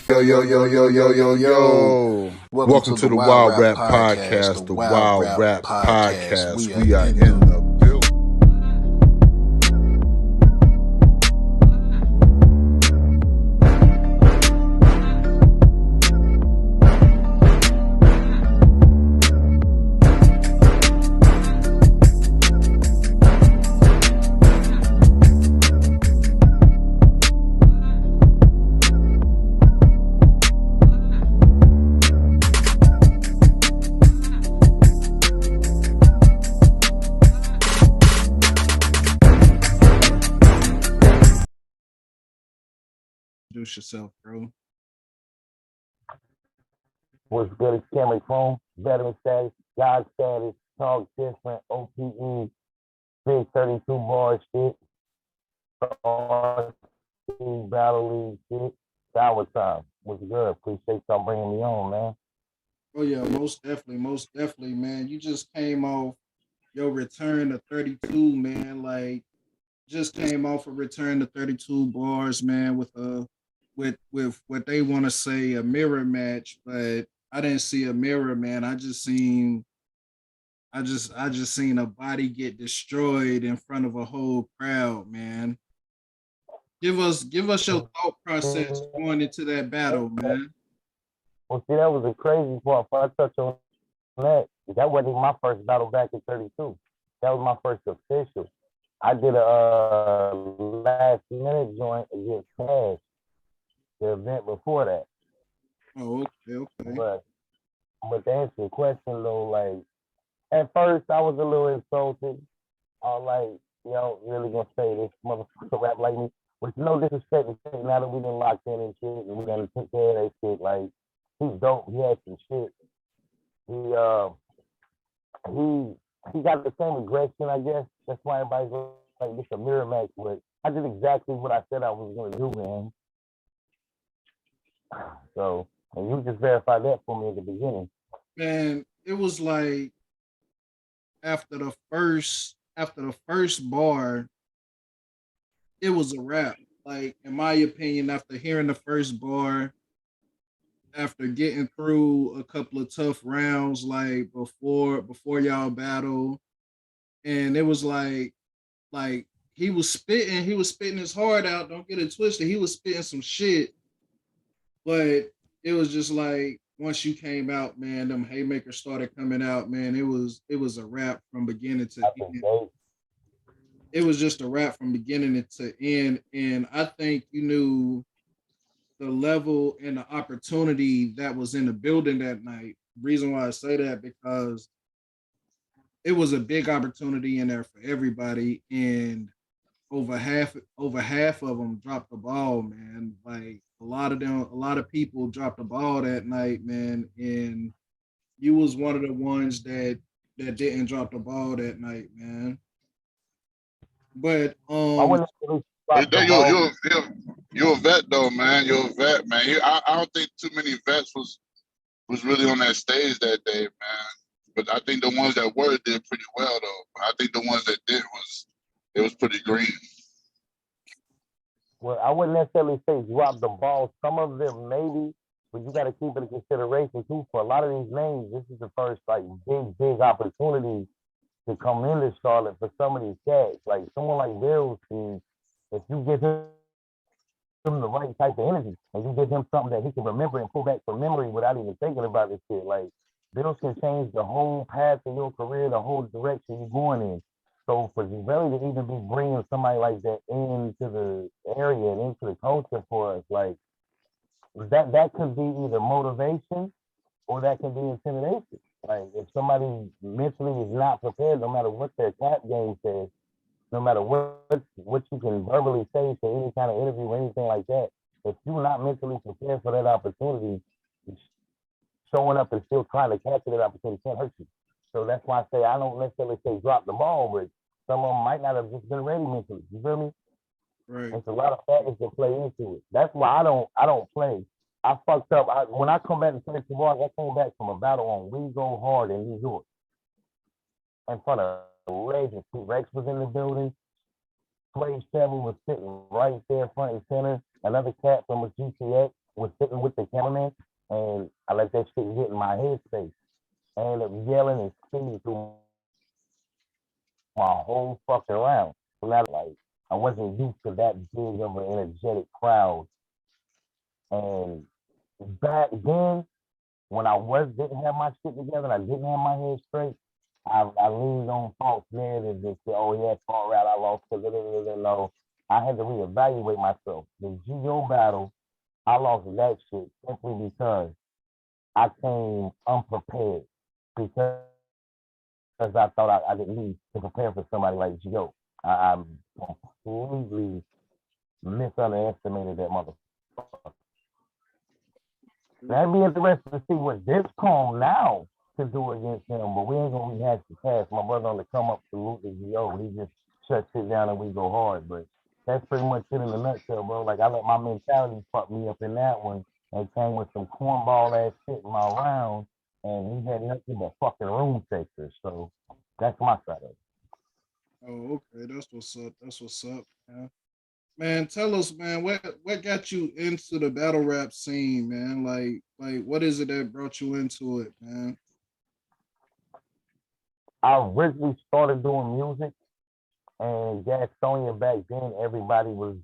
Yo, yo, yo, yo, yo, yo, yo. Welcome to the Wild Rap Podcast, the Wild Rap Podcast. We are in the building. Introduce yourself, bro. What's good? It's camron, veteran status, God status, talk different, OPE, big 32 bar shit, battle league shit, shower time. What's good? Appreciate y'all bringing me on, man. Oh yeah, most definitely, man. You just came off your return to 32, man. Like just came off a return to 32 bars, man, with what they want to say a mirror match, but I didn't see a mirror, man. I just seen a body get destroyed in front of a whole crowd, man. Give us your thought process going into that battle, man. Well, see, that was a crazy part. If I touch on that wasn't my first battle back in 32. That was my first official. I did a last minute joint against Cash, the event before that. Oh, okay. But to answer your question though, like at first I was a little insulted. I was like, yo, really gonna say this motherfucker rap like me? Which no disrespect to say now that we been locked in and shit and we gotta take care of that shit. Like he's dope, he had some shit. He got the same aggression, I guess. That's why everybody's like this a mirror match, but I did exactly what I said I was gonna do, man. So and you just verified that for me at the beginning. Man, it was like after the first bar, it was a wrap. Like in my opinion, after hearing the first bar, after getting through a couple of tough rounds, like before y'all battle, and it was like he was spitting his heart out. Don't get it twisted. He was spitting some shit, but it was just like once you came out, man, them haymakers started coming out, man. It was a wrap from beginning to end. It was just a wrap from beginning to end, and I think you knew the level and the opportunity that was in the building that night. Reason why I say that because it was a big opportunity in there for everybody, and over half of them dropped the ball, man. Like a lot of people dropped the ball that night, man. And you was one of the ones that didn't drop the ball that night, man. But I wouldn't really drop the You're, ball. you're, you're, you're a vet though, man. You're a vet, man. I don't think too many vets was really on that stage that day, man. But I think the ones that were did pretty well though. I think the ones that did was pretty green. Well, I wouldn't necessarily say drop the ball. Some of them maybe, but you got to keep it in consideration too. For a lot of these names, this is the first like big opportunity to come into Charlotte for some of these cats. Like someone like Bill's, if you give him the right type of energy and you give him something that he can remember and pull back from memory without even thinking about this shit, like Bills can change the whole path of your career, the whole direction you're going in. So for Gisele to even be bringing somebody like that into the area and into the culture for us, like that could be either motivation or that can be intimidation. Like if somebody mentally is not prepared, no matter what their cap game says, no matter what you can verbally say to any kind of interview or anything like that, if you're not mentally prepared for that opportunity, showing up and still trying to capture that opportunity can't hurt you. So that's why I say I don't necessarily say drop the ball, but some of them might not have just been ready mentally. You feel me? right, It's a lot of factors that play into it. That's why I don't play. I fucked up. When I come back to 32 bars, I came back from a battle on We Go Hard in New York in front of legends. Rex was in the building. Slave 7 was sitting right there front and center. Another cat from GTX. was sitting with the cameraman, and I let that shit get in my headspace. I ended up yelling and screaming through my whole fucking round. So now, like, I wasn't used to that big of an energetic crowd. And back then, when didn't have my shit together, and I didn't have my head straight, I leaned on false narratives and said, "Oh yeah, fought route, I lost." No, I had to reevaluate myself. The GO battle, I lost that shit simply because I came unprepared because I thought I didn't need to prepare for somebody like GO. I completely misunderestimated that motherfucker. That'd be interesting to see what this cone now to do against him, but we ain't gonna rehash the past. My brother on the come up salute the GO. He just shuts it down and we go hard. But that's pretty much it in a nutshell, bro. Like I let my mentality fuck me up in that one and came with some cornball ass shit in my round, and he had nothing but fucking room takers. So that's my side of it. Oh, okay. That's what's up. That's what's up, man. Man, tell us, man, what got you into the battle rap scene, man? Like what is it that brought you into it, man? I originally started doing music, and Gastonia back then, everybody was,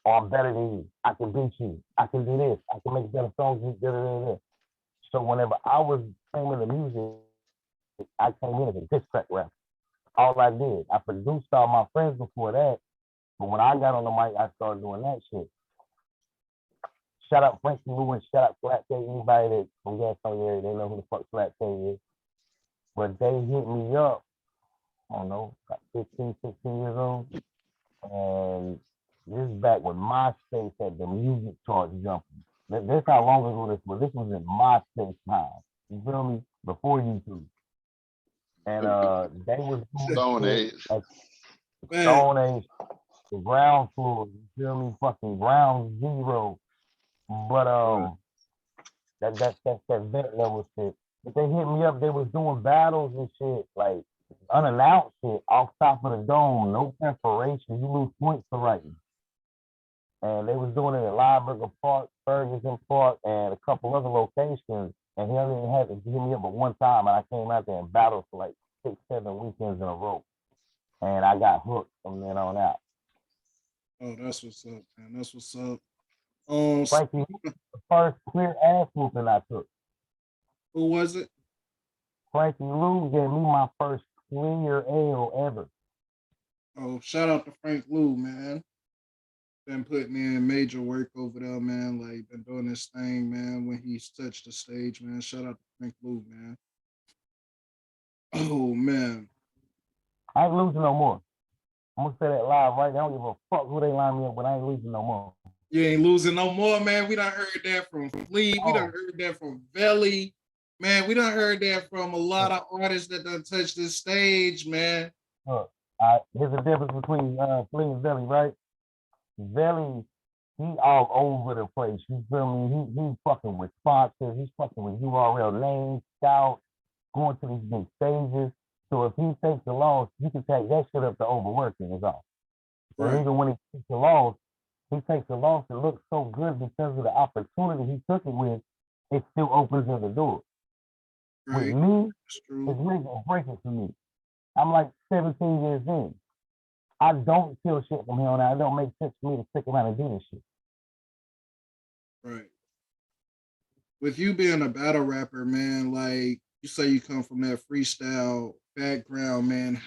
"Oh, I'm better than you. I can beat you. I can do this. I can make better songs." So whenever I was came into music, I came in as a diss track rapper. All I did, I produced all my friends before that, but when I got on the mic, I started doing that shit. Shout out Frankie Lou and shout out Flat K. Anybody that from Gastonia area, they know who the fuck Flat K is. But they hit me up, I don't know, like 15, 16 years old. And this is back when MySpace had the music charts jumping. This how long ago this was. This was in MySpace time. You feel me? Before YouTube. And they was Stone doing Age. at Man, Stone Age, the ground floor. You feel me? Fucking ground zero. But that's that vent level shit. But they hit me up. They was doing battles and shit, like unannounced shit off top of the dome, no preparation. You lose points for writing. And they was doing it at Lineberger Park, Ferguson Park, and a couple other locations. And he only had to hit me up but one time, and I came out there and battled for like 6, 7 weekends in a row. And I got hooked from then on out. oh, that's what's up, man. That's what's up. Frankie, the first clear ass whooping I took. Who was it? Frankie Lou gave me my first clear L ever. Oh, shout out to Frank Lou, man. Been putting in major work over there, man. Like been doing this thing, man. When he's touched the stage, man. Shout out to Frank Lou, man. Oh man, I ain't losing no more. I'm gonna say that live right now. I don't give a fuck who they line me up, but I ain't losing no more. you ain't losing no more, man. We done heard that from Fleet. We done Oh, heard that from Velly. Man, we done heard that from a lot of artists that done touched this stage, man. look, here's the difference between Flea and Velly, right? Velly, he all over the place. You feel me? He fucking with sponsors. He's fucking with URL names, scouts, going to these big stages. So if he takes the loss, you can take that shit up to overworking is all. And Right, even when he takes the loss, it looks so good because of the opportunity he took it with, it still opens the door. With right. me, That's true. it's make or break it for me. I'm like 17 years in. I don't kill shit from here on out. It don't make sense for me to stick around and do this shit. Right. With you being a battle rapper, man, like you say you come from that freestyle background, man.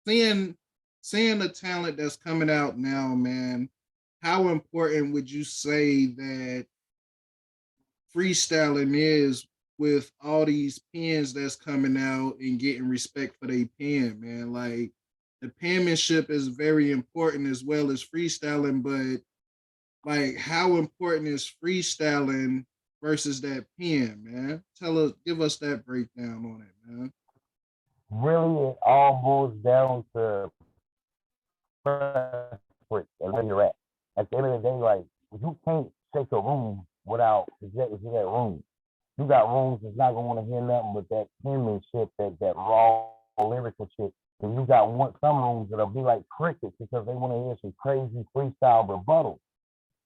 Seeing seeing the talent that's coming out now, man, how important would you say that freestyling is with all these pens that's coming out and getting respect for their pen, man? Like the penmanship is very important as well as freestyling, but like how important is freestyling versus that pen, man? Give us that breakdown on it, man. Really, it all boils down to preference and where you're at. At the end of the day, like you can't shake a room without projecting to that room. You got rooms that's not gonna want to hear nothing but that penmanship, that raw lyrical shit. And you got some rooms that'll be like crickets because they want to hear some crazy freestyle rebuttal.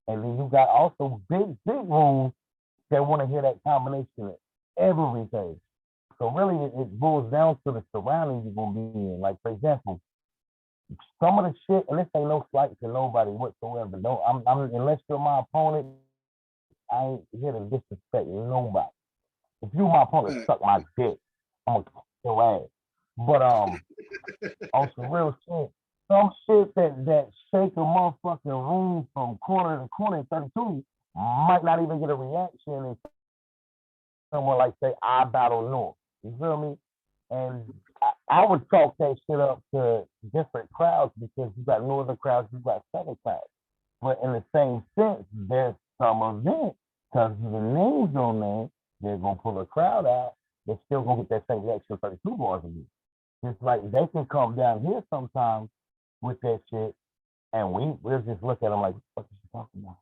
And then you got also big rooms that want to hear that combination of everything. So really, it boils down to the surroundings you're gonna be in. Like for example, some of the shit, and this ain't no slight to nobody whatsoever. Don't I'm unless you're my opponent, I ain't here to disrespect nobody. If you my opponent, suck my dick. I'm gonna kick your ass. But on some real shit, some shit that shake a motherfucking room from corner to corner in 32 might not even get a reaction in someone like say I Battle North. You feel me? And I would chalk that shit up to different crowds because you got northern crowds, you got southern crowds. But in the same sense, there's some events because the names on there, they're gonna pull a crowd out. They're still gonna get that same extra 32 bars again. It's like they can come down here sometimes with that shit, and we'll just look at them like, what is she talking about?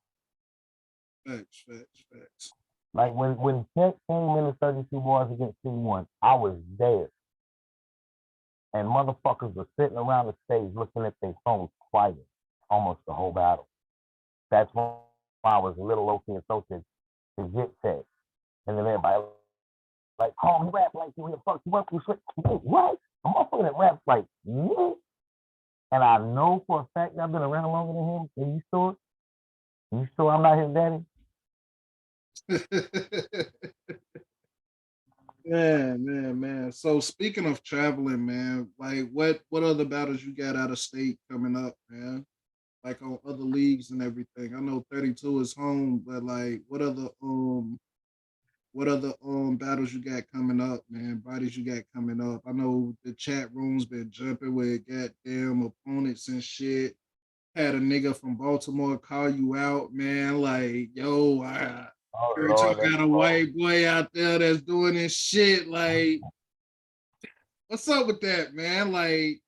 Facts. Like when Tech came in the 32 bars against C1, I was there. And motherfuckers were sitting around the stage looking at their phones quiet almost the whole battle. That's why I was a little low-key associated to get Tech. And then everybody like, call me rap like you here, fuck you up, you shit. What? A motherfucker that raps like me? And I know for a fact that I've been around longer than him. Are you sure? You sure I'm not his daddy? Man. So speaking of traveling, man, like what other battles you got out of state coming up, man? Like on other leagues and everything. I know 32 is home, but like what other battles you got coming up, man? Bodies you got coming up. I know the chat room's been jumping with goddamn opponents and shit. Had a nigga from Baltimore call you out, man. Like, yo, I Oh heard y'all Lord, that's got a wrong. white boy out there that's doing this shit. Like, what's up with that, man? Like,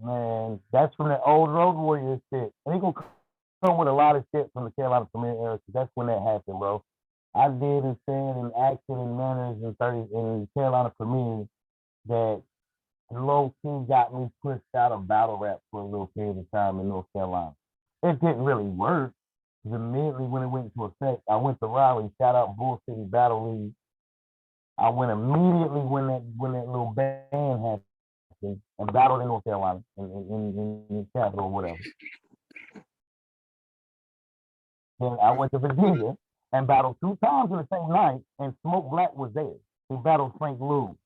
Man, that's from the old Road Warriors shit. And he gonna come with a lot of shit from the Carolina Premier era. That's when that happened, bro. I did and said and acted and manners in 30 in Carolina Premier that low key got me pushed out of battle rap for a little period of time in North Carolina. It didn't really work. Immediately when it went into effect, I went to Raleigh, shout out Bull City Battle League. I went immediately when that little band happened and battled in North Carolina in the capital or whatever. Then I went to Virginia and battled 2 times in the same night, and Smoke Black was there. He battled Frank Lou.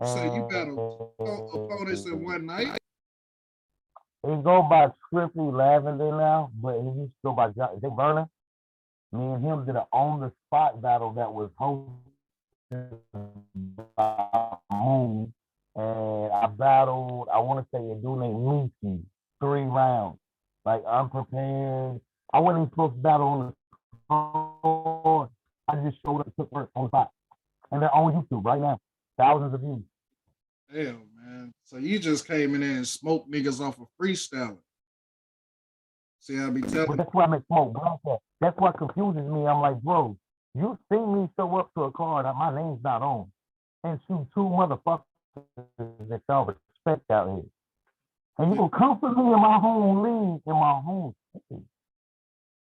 so you battled two opponents in one night? He go by Trippy Lavender now, but he used to go by John. Is it Burner? Me and him did an on the spot battle that was hosted by Moon. And I battled, I want to say a dude named Lucy, 3 rounds. Like unprepared. I wasn't even supposed to battle on the floor. I just showed up and took work on the spot. And they're on YouTube right now. Thousands of views. Damn, man. So you just came in there and smoked niggas off of freestyling. See, I be But telling that's why I make Smoke Black at. That's what confuses me. I'm like, bro, you see me show up to a card, my name's not on, and shoot 2 motherfuckers that y'all respect out here. And you gonna come for me in my home league, in my home city.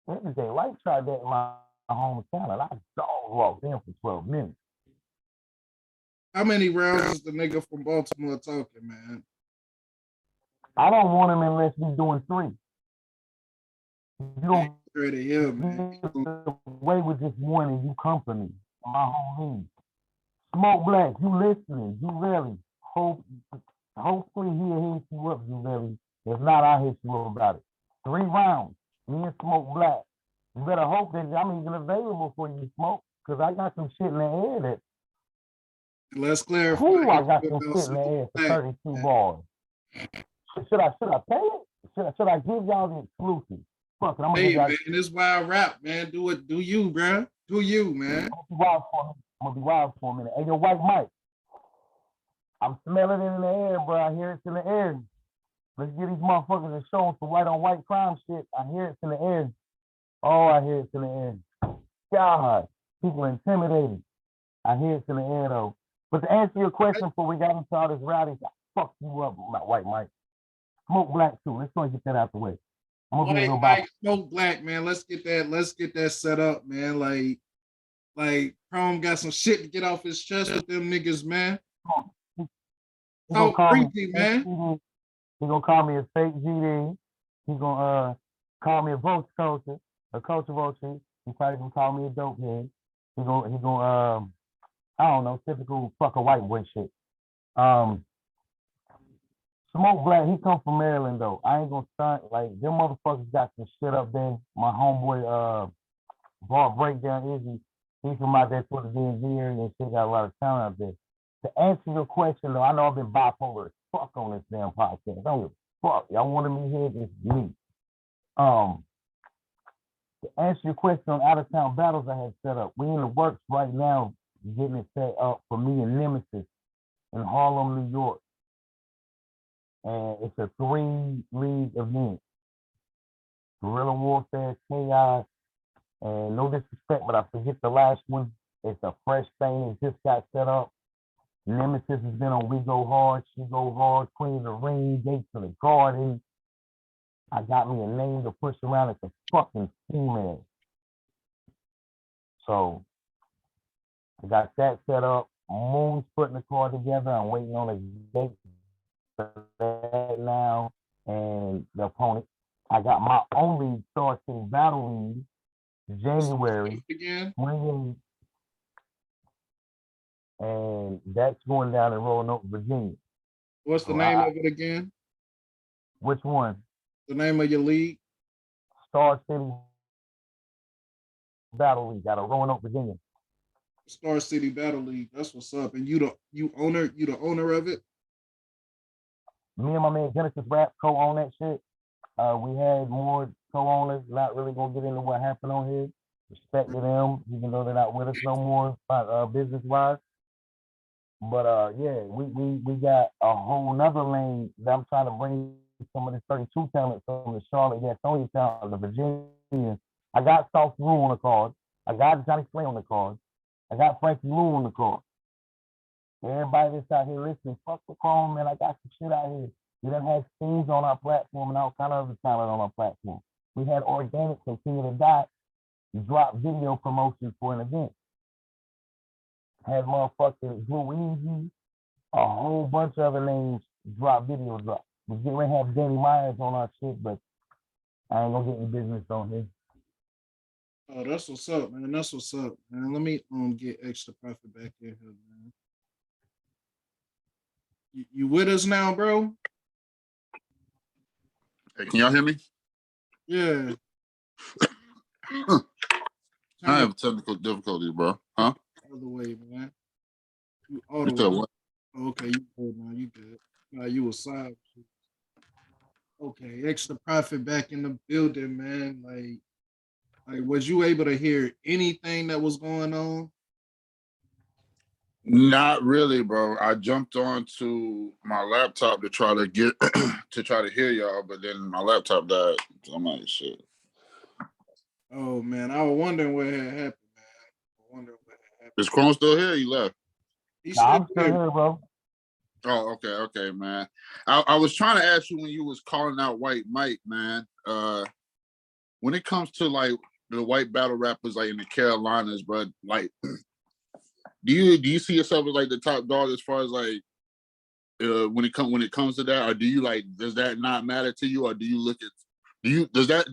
Everyday Life tried that in my hometown, and I dog walked in for 12 minutes. how many rounds is the nigga from Baltimore talking, man? I don't want him unless we're doing 3. You don't Straight to him, man. get away with just 1 and you come for me, my home league. Smoke Black, you listening, you really. Hopefully he'll hit you up, you really. If not, I'll hit you up about it. 3 rounds, me and Smoke Black. You better hope that I'm even available for you, Smoke, because I got some shit in the air that, Let's clarify. I got some shit in the air for 32 bars. Should I pay it? Should I give y'all the exclusive? Fuck it, I'm gonna Hey, give y'all. man, this wild rap, man. Do it, do you, bro? Do you, man? I'm gonna be wild for a minute. Hey, yo, White Mike, I'm smelling it in the air, bro. I hear it's in the air. Let's get these motherfuckers and show them some white on white crime shit. I hear it's in the air. Oh, I hear it's in the air. God, people are intimidated. I hear it's in the air though. But to answer your question before we got into all this rowdy, I fucked you up, my White Mike. Smoke Black too. Let's go and get that out the way. I'm gonna be a White little Mike, biased. Smoke Black, man. Let's get that. Let's get that set up, man. Like Chrome got some shit to get off his chest with them niggas, man. He gonna Talk call me briefly, fake man. GD. He gonna call me a fake GD. He gonna call me a vulture culture, a culture vulture. He probably gonna call me a dope head. He gonna I don't know, typical fuck a white boy shit. Um, Smoke Black, he come from Maryland though. I ain't gonna stunt, like them motherfuckers got some shit up there. My homeboy Bar Breakdown Izzy, he's from out there for the DMV area and shit, got a lot of talent out there. To answer your question though, I know I've been bipolar as fuck on this damn podcast. I don't give a fuck. Y'all wanted me here, it's me. Um, to answer your question on out of town battles I had set up, we in the works right now getting it set up for me and Nemesis in Harlem, New York. And it's a 3-league event. Guerrilla Warfare, Chaos, and no disrespect, but I forget the last one. It's a fresh thing that just got set up. Nemesis has been on We Go Hard, She Go Hard, Queen of the Ring, Gates of the Garden. I got me a name to push around as a fucking female. So I got that set up. Moon's putting the card together. I'm waiting on a date for that now. And the opponent. I got my only Star City Battle League January Again, 28th, and that's going down in Roanoke, Virginia. what's the So name of it again? which one? The name of your league? Star City Battle League out of Roanoke, Virginia. Star City Battle League. That's what's up. And you the owner of it? Me and my man Genesis Rap co-own that shit. We had more co-owners. Not really gonna get into what happened on here. Respect to them, even though they're not with us no more, business wise. But yeah, we got a whole nother lane that I'm trying to bring some of this 32 talent from the Charlotte, Gastonia talent, the Virginia. I got South Rule on the card. I got Johnny Slay on the card. I got Frankie Lou on the card. Everybody that's out here listening, fuck the chrome, man. I got some shit out here. We done had scenes on our platform and all kind of other talent on our platform. We had Organic Continue to Die drop video promotion for an event. Had motherfucking Blue Easy, a whole bunch of other names drop video drop. We're getting ready to have Danny Myers on our shit, but I ain't gonna get any business on here. Oh, that's what's up, man. That's what's up, man. Let me get extra profit back in here, man. You with us now, bro? Hey, can y'all hear me? Yeah. I have technical difficulties, bro. Huh? Other way, man. You all You the said way. what? Okay, you good now. You good. You was side. Okay, extra profit back in the building, man. Like, was you able to hear anything that was going on? Not really, bro. I jumped onto my laptop to try to get to try to hear y'all, but then my laptop died. So I'm like, shit. Oh man, I was wondering what had happened, man. I wondering what had happened. Is Chrome still here? He left. He's Nah, still I'm still here. here, bro. Oh, okay, man. I was trying to ask you when you was calling out White Mike, man. When it comes to like the white battle rappers like in the Carolinas, but like do you see yourself as like the top dog as far as like when it comes to that, or do you like does that not matter to you, or do you look at do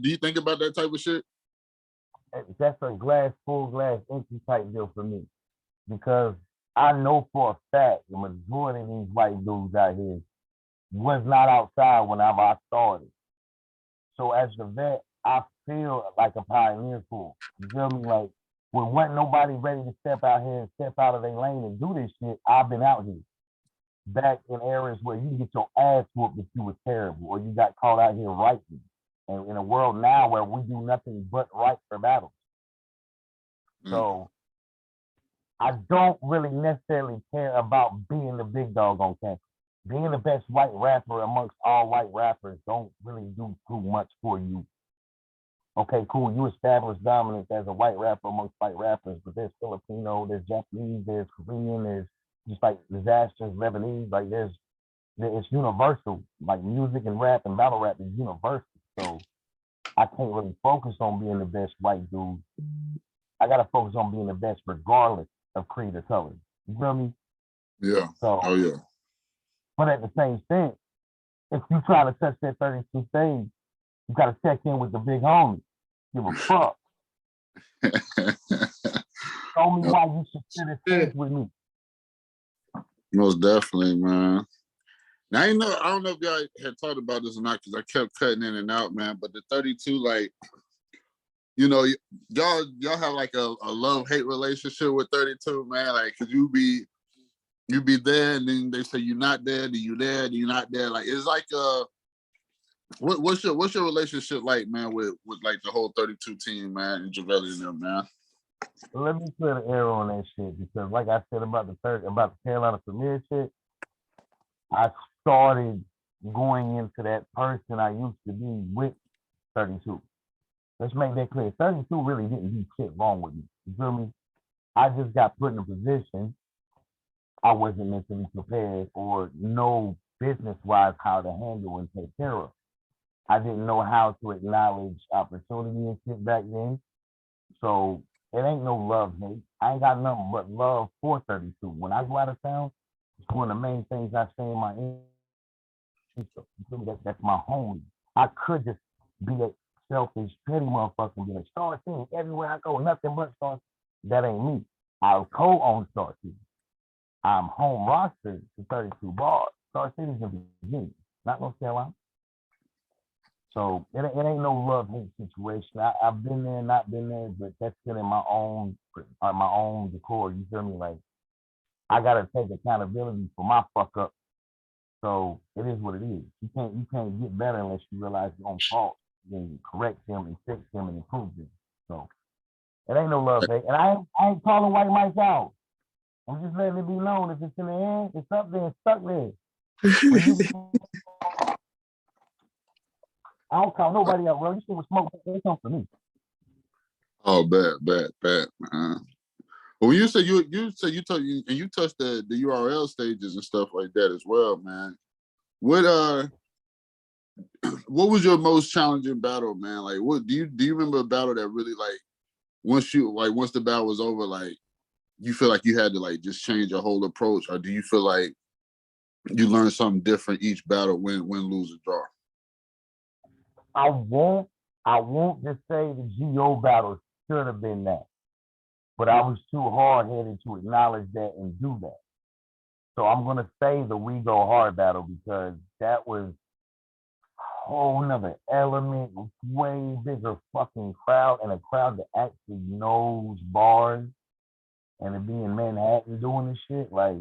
you think about that type of shit? That's a glass full, glass empty type deal for me, because I know for a fact the majority of these white dudes out here was not outside whenever I started. So as the vet, I feel like a pioneer for them. You feel me? Like when wasn't nobody ready to step out here and step out of their lane and do this shit, I've been out here. Back in areas where you get your ass whooped if you was terrible, or you got caught out here writing. And in a world now where we do nothing but write for battles. So I don't really necessarily care about being the big dog on campus. Being the best white rapper amongst all white rappers don't really do too much for you. Okay, cool. You established dominance as a white rapper amongst white rappers, but there's Filipino, there's Japanese, there's Korean, there's just like disasters, Lebanese. Like it's universal. Like music and rap and battle rap is universal. So I can't really focus on being the best white dude. I gotta focus on being the best regardless of creed or color. You feel me? Yeah. So, Oh yeah. but at the same sense, if you try to touch that 32 stage, you gotta check in with the big homie. Give a fuck. Show me why you should share the stage with me. Most definitely, man. Now I don't know if y'all had talked about this or not because I kept cutting in and out, man. But the 32, like, y'all have like a love-hate relationship with 32, man. Like, cause you be there, and then they say you're not there, then you there, then you're not there. Like, it's like what's your relationship like, man, with like the whole 32 team, man, and Javelli and them, man? Let me clear the air on that shit because, like I said about the Carolina Premier shit, I started going into that person I used to be with 32. Let's make that clear. 32 really didn't do shit wrong with me. You feel me? I just got put in a position I wasn't mentally prepared or know business wise how to handle and take care of. I didn't know how to acknowledge opportunity and shit back then. So it ain't no love hate. I ain't got nothing but love for 32. When I go out of town, it's one of the main things I say in my intro. That's my home. I could just be a selfish, petty motherfucker and be like, Star City, everywhere I go, nothing but Star City. That ain't me. I co-own Star City. I'm home rostered to 32 bars. Star City's in Virginia, not North Carolina. So it ain't no love hate situation. I've been there, not been there, but that's still in my own decor. You feel me? Like I gotta take accountability for my fuck up. So it is what it is. You can't get better unless you realize your own fault, then correct them and fix them and improve them. So it ain't no love hate, and I ain't calling White Mike out. I'm just letting it be known if it's in the air, it's up there, it's stuck there. I don't call nobody out, bro. You see what smoke, they come for me. Oh, bad, man. Well, when you say you touched the URL stages and stuff like that as well, man. What was your most challenging battle, man? Like, what do you remember a battle that really like once the battle was over, like you feel like you had to like just change your whole approach, or do you feel like you learned something different each battle, win, lose, or draw? I won't just say the GO battle should have been that, but I was too hard headed to acknowledge that and do that. So I'm gonna say the We Go Hard battle because that was a whole nother element, way bigger fucking crowd, and a crowd that actually knows bars, and to be in Manhattan doing this shit, like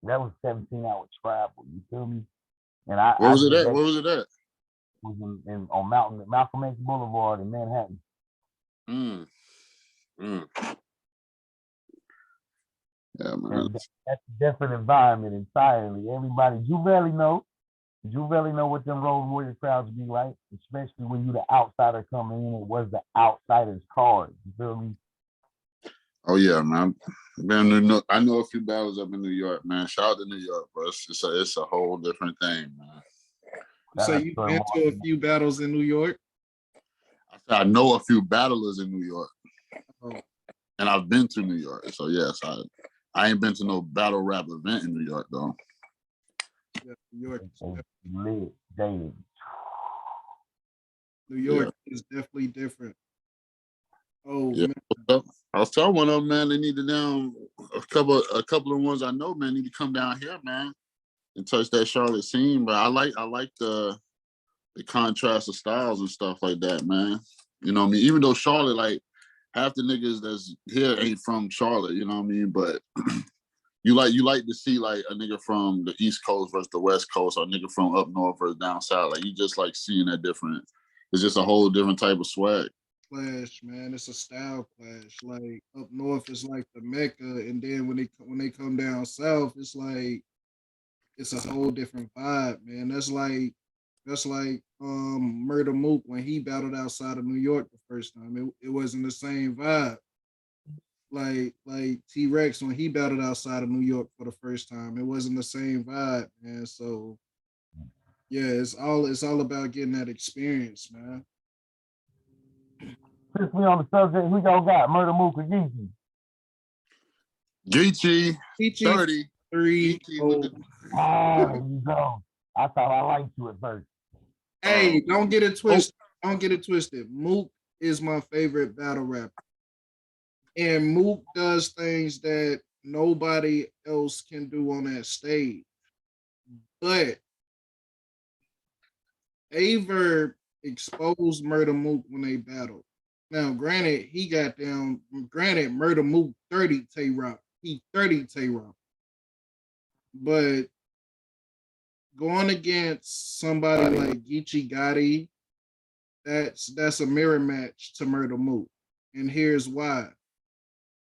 that was 17-hour travel. You feel me? And Where was it at? Where was it at? Was on Malcolm X Boulevard in Manhattan. Yeah, man. That's a different environment entirely. Everybody, you barely know what them Road Warrior crowds be like, especially when you the outsider coming in. It was the outsider's card. You feel me? Oh yeah, man. Man, I know a few battles up in New York, man. Shout out to New York, bro. It's a whole different thing, man. So you've been to a few battles in New York? I know a few battlers in New York. Oh. And I've been to New York. So yes, I ain't been to no battle rap event in New York though. Yeah, New York lit, dating. New York is definitely different. Oh yeah. Man. I was telling one of them, man, they need to down a couple of ones I know, man, need to come down here, man, and touch that Charlotte scene. But I like the contrast of styles and stuff like that, man. You know what I mean? Even though Charlotte, like half the niggas that's here ain't from Charlotte, you know what I mean? But you like to see like a nigga from the East Coast versus the West Coast, or a nigga from up north versus down south. Like you just like seeing that different. It's just a whole different type of swag. Clash, man. It's a style clash. Like up north is like the Mecca, and then when they come down south, it's like it's a whole different vibe, man. That's like Murder Mook when he battled outside of New York the first time. It wasn't the same vibe. Like T-Rex when he battled outside of New York for the first time. It wasn't the same vibe, man. So yeah, it's all about getting that experience, man. Since we on the subject, we got Murder Mook or Geezy. Geechee, Geechee 30. 3. Geechee with the There you go. I thought I liked you at first. Hey, don't get it twisted. Don't get it twisted. Mook is my favorite battle rapper. And Mook does things that nobody else can do on that stage. But Averb exposed Murder Mook when they battled. Now, granted, Murder Mook 30 Tay Rock. He 30 Tay Rock. But going against somebody like Geechee Gotti, that's a mirror match to Murder Mook. And here's why.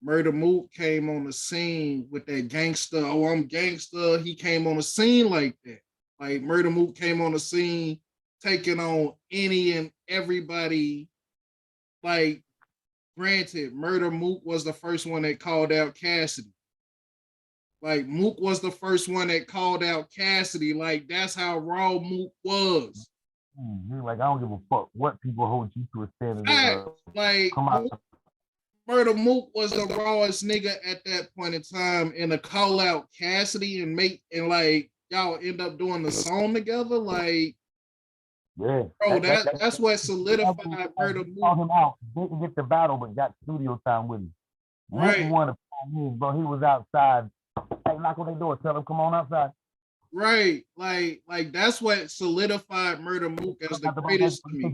Murder Mook came on the scene with that gangster, oh, I'm gangster. He came on the scene like that. Like Murder Mook came on the scene taking on any and everybody. Like, granted, Murder Mook was the first one that called out Cassidy. Like, Mook was the first one that called out Cassidy. Like, that's how raw Mook was. You're like, I don't give a fuck what people hold you to a standard. Like, come out. Murder Mook was the rawest nigga at that point in time, and to call out Cassidy and like y'all end up doing the song together, like, yeah, bro, that's what solidified Murder Mook. Called him out, didn't get the battle, but got studio time with him. Right. Mook won bro. He was outside. Hey, knock on their door, tell him come on outside. Right, like that's what solidified Murder Mook as the greatest to me.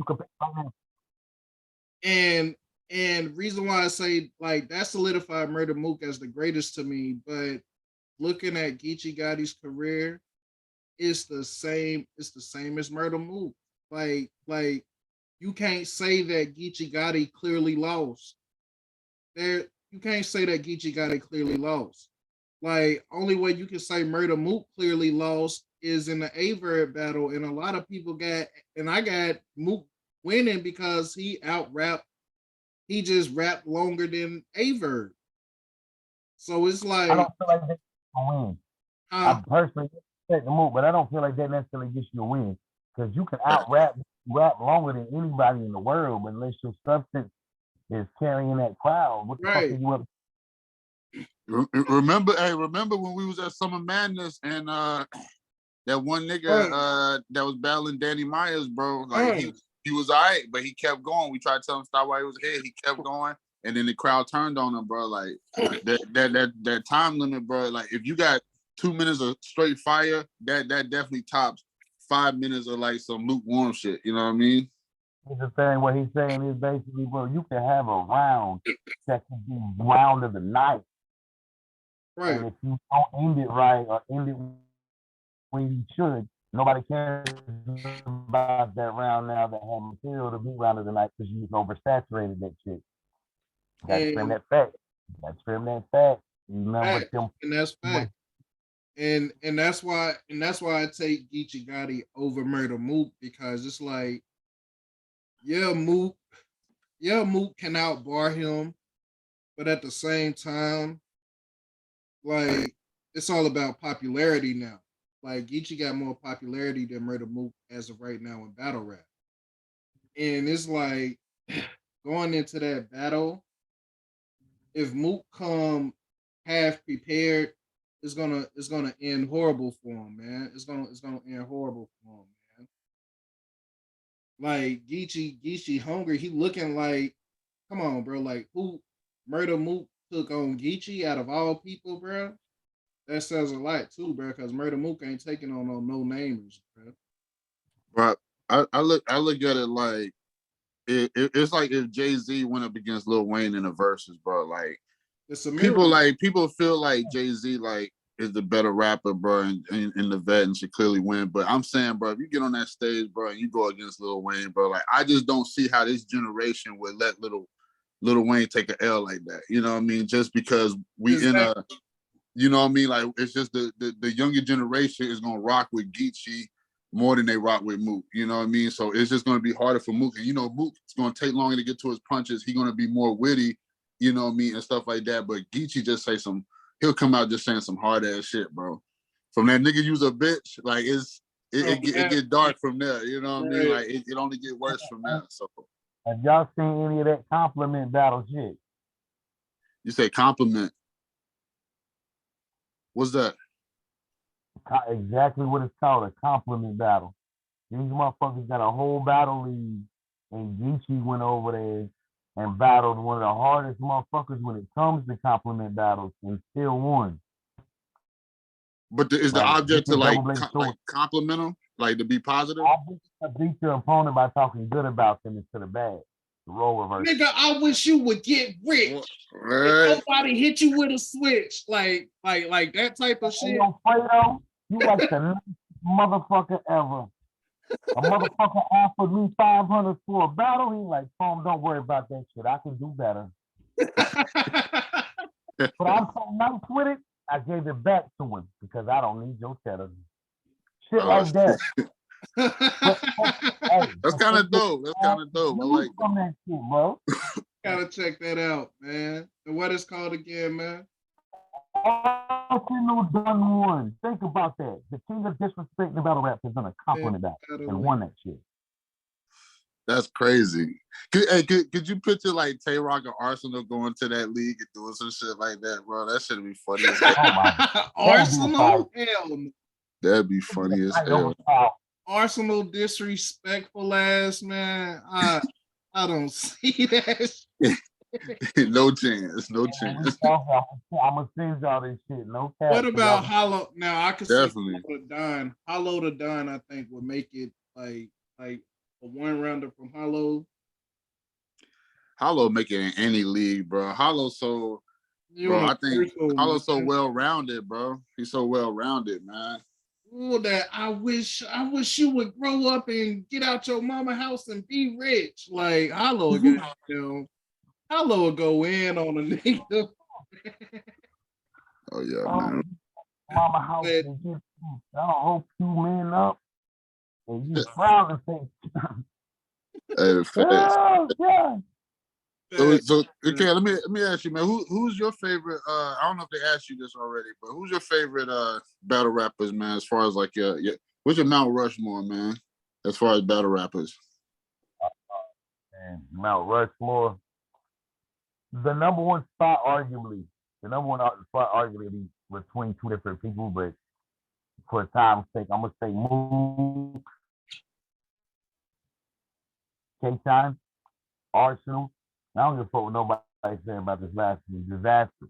And reason why I say like that solidified Murder Mook as the greatest to me, but looking at Geechee Gotti's career, it's the same as Murder Mook. Like you can't say that Geechee Gotti clearly lost. You can't say that Geechee Gotti clearly lost. Like, only way you can say Murder Mook clearly lost is in the Averb battle, and a lot of people I got Mook winning because he out-rapped. He just rapped longer than Averb. So it's like, I don't feel like that's a win. I personally take the Mook, but I don't feel like that necessarily gets you a win because you can rap longer than anybody in the world, but unless your substance is carrying that crowd, what the fuck are you up? Remember when we was at Summer Madness and that one nigga that was battling Danny Myers, bro. Like he was all right, but he kept going. We tried to tell him stop while he was ahead. He kept going, and then the crowd turned on him, bro. Like that time limit, bro. Like if you got 2 minutes of straight fire, that definitely tops 5 minutes of like some lukewarm shit. You know what I mean? The thing what he's saying is basically, bro, you can have a round that can be round of the night. Right. And if you don't end it right or end it when you should, nobody cares about that round now that had material to be round of the night because you oversaturated that shit. Gotta trim that fat. And that's fact. And that's why I take Geechee Gotti over Murder Mook because it's like, Mook can outbar him, but at the same time, like, it's all about popularity now. Like, Geechee got more popularity than Murder Mook as of right now in battle rap. And it's like, going into that battle, if Mook come half prepared, it's gonna end horrible for him, man. It's gonna end horrible for him, man. Like Geechee hungry, he looking like, come on, bro. Like, who Murder Mook took on Geechee out of all people, bro? That says a lot too, bro. Because Murder Mook ain't taking on no namers, bro. But I look at it like it's like if Jay-Z went up against Lil Wayne in the verses, bro. Like people feel like Jay-Z like is the better rapper, bro, in the vet and should clearly win. But I'm saying, bro, if you get on that stage, bro, and you go against Lil Wayne, bro, like I just don't see how this generation would let Lil Wayne take an L like that. You know what I mean? Just because we in a, you know what I mean? Like it's just the younger generation is gonna rock with Geechee more than they rock with Mook. You know what I mean? So it's just gonna be harder for Mook. And you know, Mook is gonna take longer to get to his punches. He's gonna be more witty, you know what I mean, and stuff like that. But Geechee just he'll come out just saying some hard ass shit, bro. From that nigga use a bitch, like it get dark from there. You know what I mean? Like it only get worse from there. So Have y'all seen any of that compliment battle shit? You say compliment. What's that? Exactly what it's called, a compliment battle. These motherfuckers got a whole battle league, and Geechee went over there and battled one of the hardest motherfuckers when it comes to compliment battles and still won. But is the Like, object get to the double-bladed like sword. compliment them, like to be positive? I beat your opponent by talking good about them instead of bad. The role reverse. Nigga, I wish you would get rich. Right. Nobody hit you with a switch, like that type of shit. Yo, Fredo, you like the nicest motherfucker ever. A motherfucker offered me 500 for a battle. He like, don't worry about that shit. I can do better. But I'm so nice with it, I gave it back to him because I don't need your cheddar. Shit like that. But, hey, That's kind of dope. That's kind of dope. I like that. That shit, bro. Gotta check that out, man. And what it's called again, man? Arsenal done one. Think about that. The king of disrespect in the battle rap is gonna compliment that and won that shit. That's crazy. Could you picture like Tay Rock or Arsenal going to that league and doing some shit like that, bro? That should be funny as hell. Arsenal? Hell no. That'd be funny as hell. Arsenal disrespectful ass, man. I don't see that shit. No chance. No chance. I'm gonna send y'all this shit. No cap. What about Hollow? Now I can Definitely. see Hollow to Don, I think would make it like a one rounder from Hollow. Hollow make it in any league, bro. Hollow so bro, I think Hollow's so well rounded, bro. He's so well rounded, man. Oh, that I wish you would grow up and get out your mama house and be rich. Like Hollow again, Hollow will go in on a nigga. Oh yeah, man. Mama house and get I hope you man up and you proud and say oh, yeah. So okay, let me ask you, man. Who's your favorite? I don't know if they asked you this already, but who's your favorite battle rappers, man? As far as like your what's your Mount Rushmore, man? As far as battle rappers, Mount Rushmore, the number one spot, arguably, between two different people, but for time's sake, I'm gonna say Mook, K-Time, Arsenal. I don't give a fuck what nobody saying about this last one. Disaster.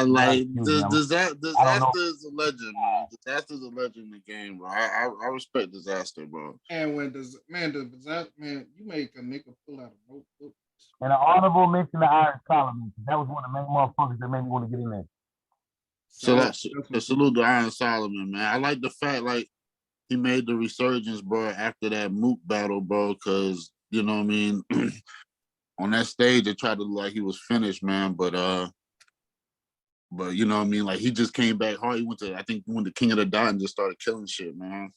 like Disaster is a legend, man. Disaster's a legend in the game, bro. I respect Disaster, bro. And when Disaster, man, you make a nigga pull out a notebook. And an honorable mention to Iron Solomon. That was one of the main motherfuckers that made me want to get in there. So salute to Iron Solomon, man. I like the fact like he made the resurgence, bro, after that Mook battle, bro, because you know what I mean. On that stage, it tried to look like he was finished, man. But you know what I mean? Like he just came back hard. He went to King of the Dot and just started killing shit, man.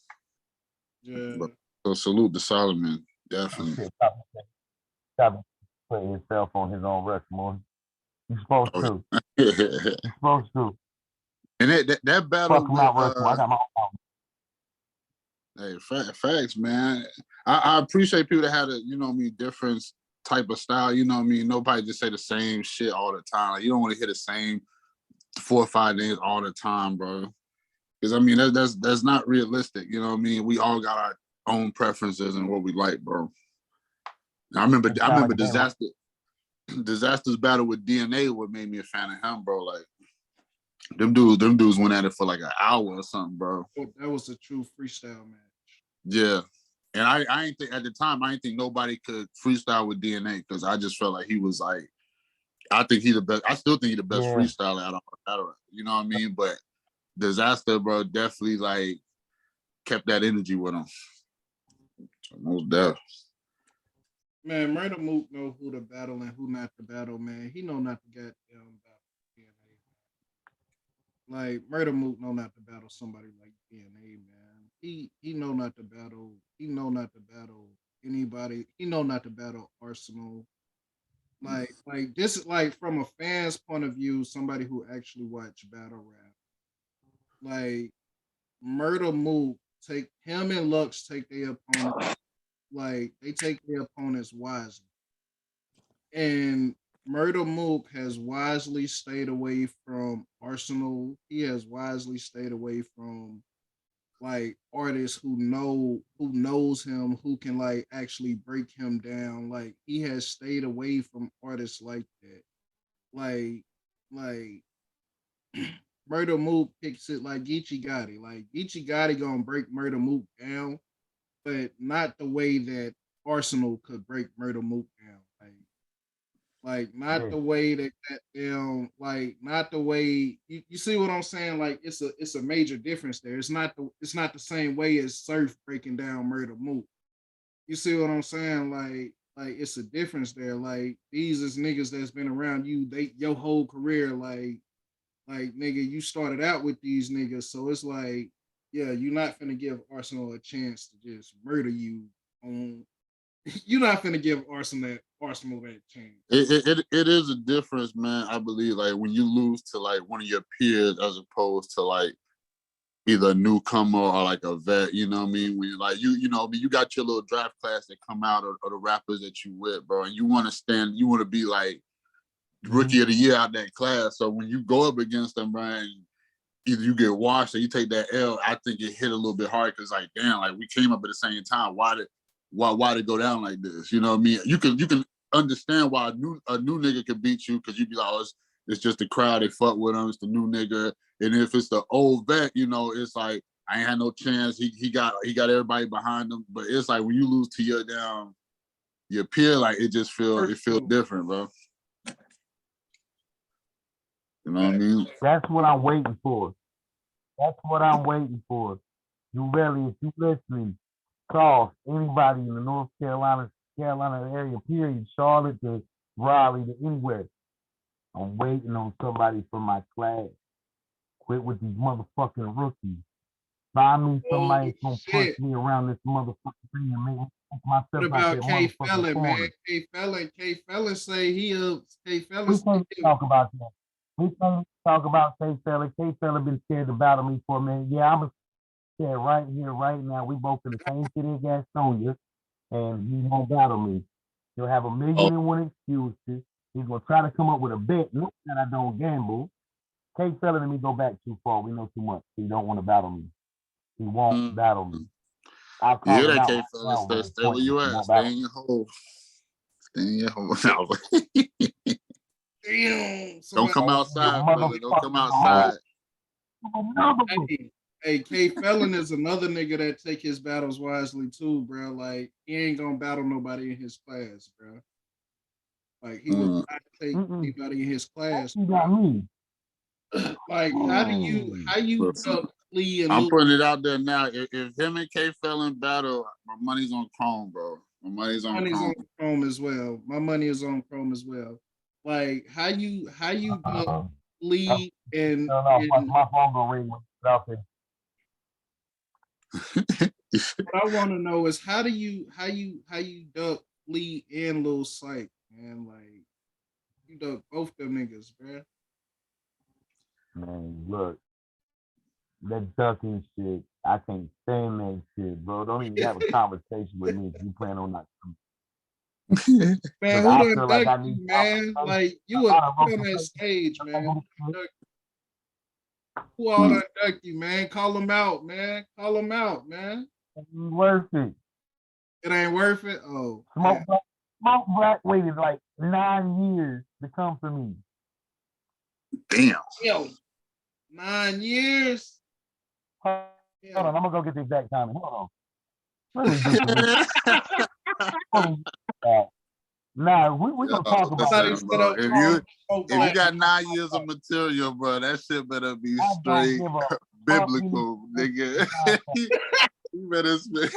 Yeah. But, so salute to Solomon, definitely. Stop putting yourself on his own Rushmore. You're supposed to. You're supposed to. And that battle with I got my own. Hey, facts, man. I appreciate people that had a, you know what I mean, different type of style. You know what I mean? Nobody just say the same shit all the time. Like, you don't want to hear the same 4 or 5 names all the time, bro. Because I mean, that's not realistic. You know what I mean? We all got our own preferences and what we like, bro. I remember Disaster's battle with DNA what made me a fan of him, bro. Like them dudes went at it for like an hour or something, bro. That was a true freestyle match. Yeah. And I ain't think at the time I didn't think nobody could freestyle with DNA because I just felt like he was like, I think he the best. I still think he the best freestyler out of battle. You know what I mean? But Disaster, bro, definitely like kept that energy with him. So most definitely. Man, Murder Mook know who to battle and who not to battle, man. He know not to get battle DNA. Like Murder Mook know not to battle somebody like DNA, man. He know not to battle. He know not to battle anybody. He know not to battle Arsenal. Like this, like from a fan's point of view, somebody who actually watch battle rap. Like Murder Mook take him and Lux take their opponent like they take their opponents wisely. And Murder Mook has wisely stayed away from Arsenal. He has wisely stayed away from like artists who knows him, who can like actually break him down. Like he has stayed away from artists like that. Like like Murder Mook picks it like Geechee Gotti. Like Geechee Gotti gonna break Murder Mook down, but not the way that Arsenal could break Murder Mook down. Like not Yeah. the way that them like not the way you see what I'm saying. Like it's a major difference there. It's not the same way as Surf breaking down Murder Mook. You see what I'm saying? Like it's a difference there. Like these is niggas that's been around you they your whole career. Like nigga, you started out with these niggas, so it's like yeah, you're not gonna give Arsenal a chance to just murder you on. You're not gonna give Arsenal that chance. It is a difference, man. I believe like when you lose to like one of your peers as opposed to like either a newcomer or like a vet, you know what I mean? When you like you know, I mean, you got your little draft class that come out or the rappers that you with, bro, and you want to stand, you want to be like rookie of the year out that class. So when you go up against them, man, either you get washed or you take that L. I think it hit a little bit hard because like damn, like we came up at the same time. Why did it go down like this? You know what I mean? You can understand why a new nigga could beat you because you be like, oh, it's just the crowd, they fuck with him, it's the new nigga. And if it's the old vet, you know, it's like I ain't had no chance. He got everybody behind him. But it's like when you lose to your peer, like it just feels different, bro. You know what I mean? That's what I'm waiting for. That's what I'm waiting for. You really, if you listening, call anybody in the North Carolina area, period, Charlotte to Raleigh to anywhere. I'm waiting on somebody from my class. Quit with these motherfucking rookies. Find me somebody that's gonna punch me around this motherfucking thing and make me take What myself out about that K motherfucking Felon, man? corner. K Felon say he K Felon We say can't talk about that. We can't talk about K Fella. K Fella been scared to battle me for a minute. Yeah, I'm scared right here, right now. We both in the same city as Gastonia, and he won't battle me. He'll have a million Oh, and one excuses. He's gonna try to come up with a bet. Look that I don't gamble. K Fella and me go back too far. We know too much. He don't want to battle me. He won't battle me. I'll you call hear him that, out K right fella? now Stay, when stay where point. you He at. won't Stay battle in me. your hole. Stay in your hole. damn Don't somebody. come Oh, you outside, brother. Don't come motherfucking hole. outside. Hey, K Felon is another nigga that take his battles wisely too, bro. Like he ain't gonna battle nobody in his class, bro. Like he would Mm. not take Mm-mm. anybody in his class, You bro. got me. Like how you Listen, duck Lee and I'm Luke? putting it out there now. If him and K Felon battle, my money's on Chrome, bro. My money's on Money's Chrome. on Chrome as well. My money is on Chrome as well. Like how you duck Lee and My phone gonna ring when it's out there. what I want to know is how you duck Lee and Lil Syke, man. Like you duck both them niggas, bro. Man, look, that ducking shit, I can't stand that shit, bro. Don't even have a conversation with me if you plan on not coming. Man, Look, who I done feel like ducked I you, need man? confrontation. Like A you were lot of put on that stage, man. Who all done ducked you, man? Call them out, man. Call them out, man. worth it. It ain't worth it. Oh, Smoke man. Black, Smoke Black waited like 9 years to come for me. Damn. Yo, 9 years. Hold Yeah. on, I'm gonna go get the exact timing. Hold on. Let me get the Nah, we gonna talk about Somebody this. Listen, set bro. up Chrome If you Black. got 9 years of material, bro, that shit better be I don't straight give a fuck. biblical, nigga. You better spit.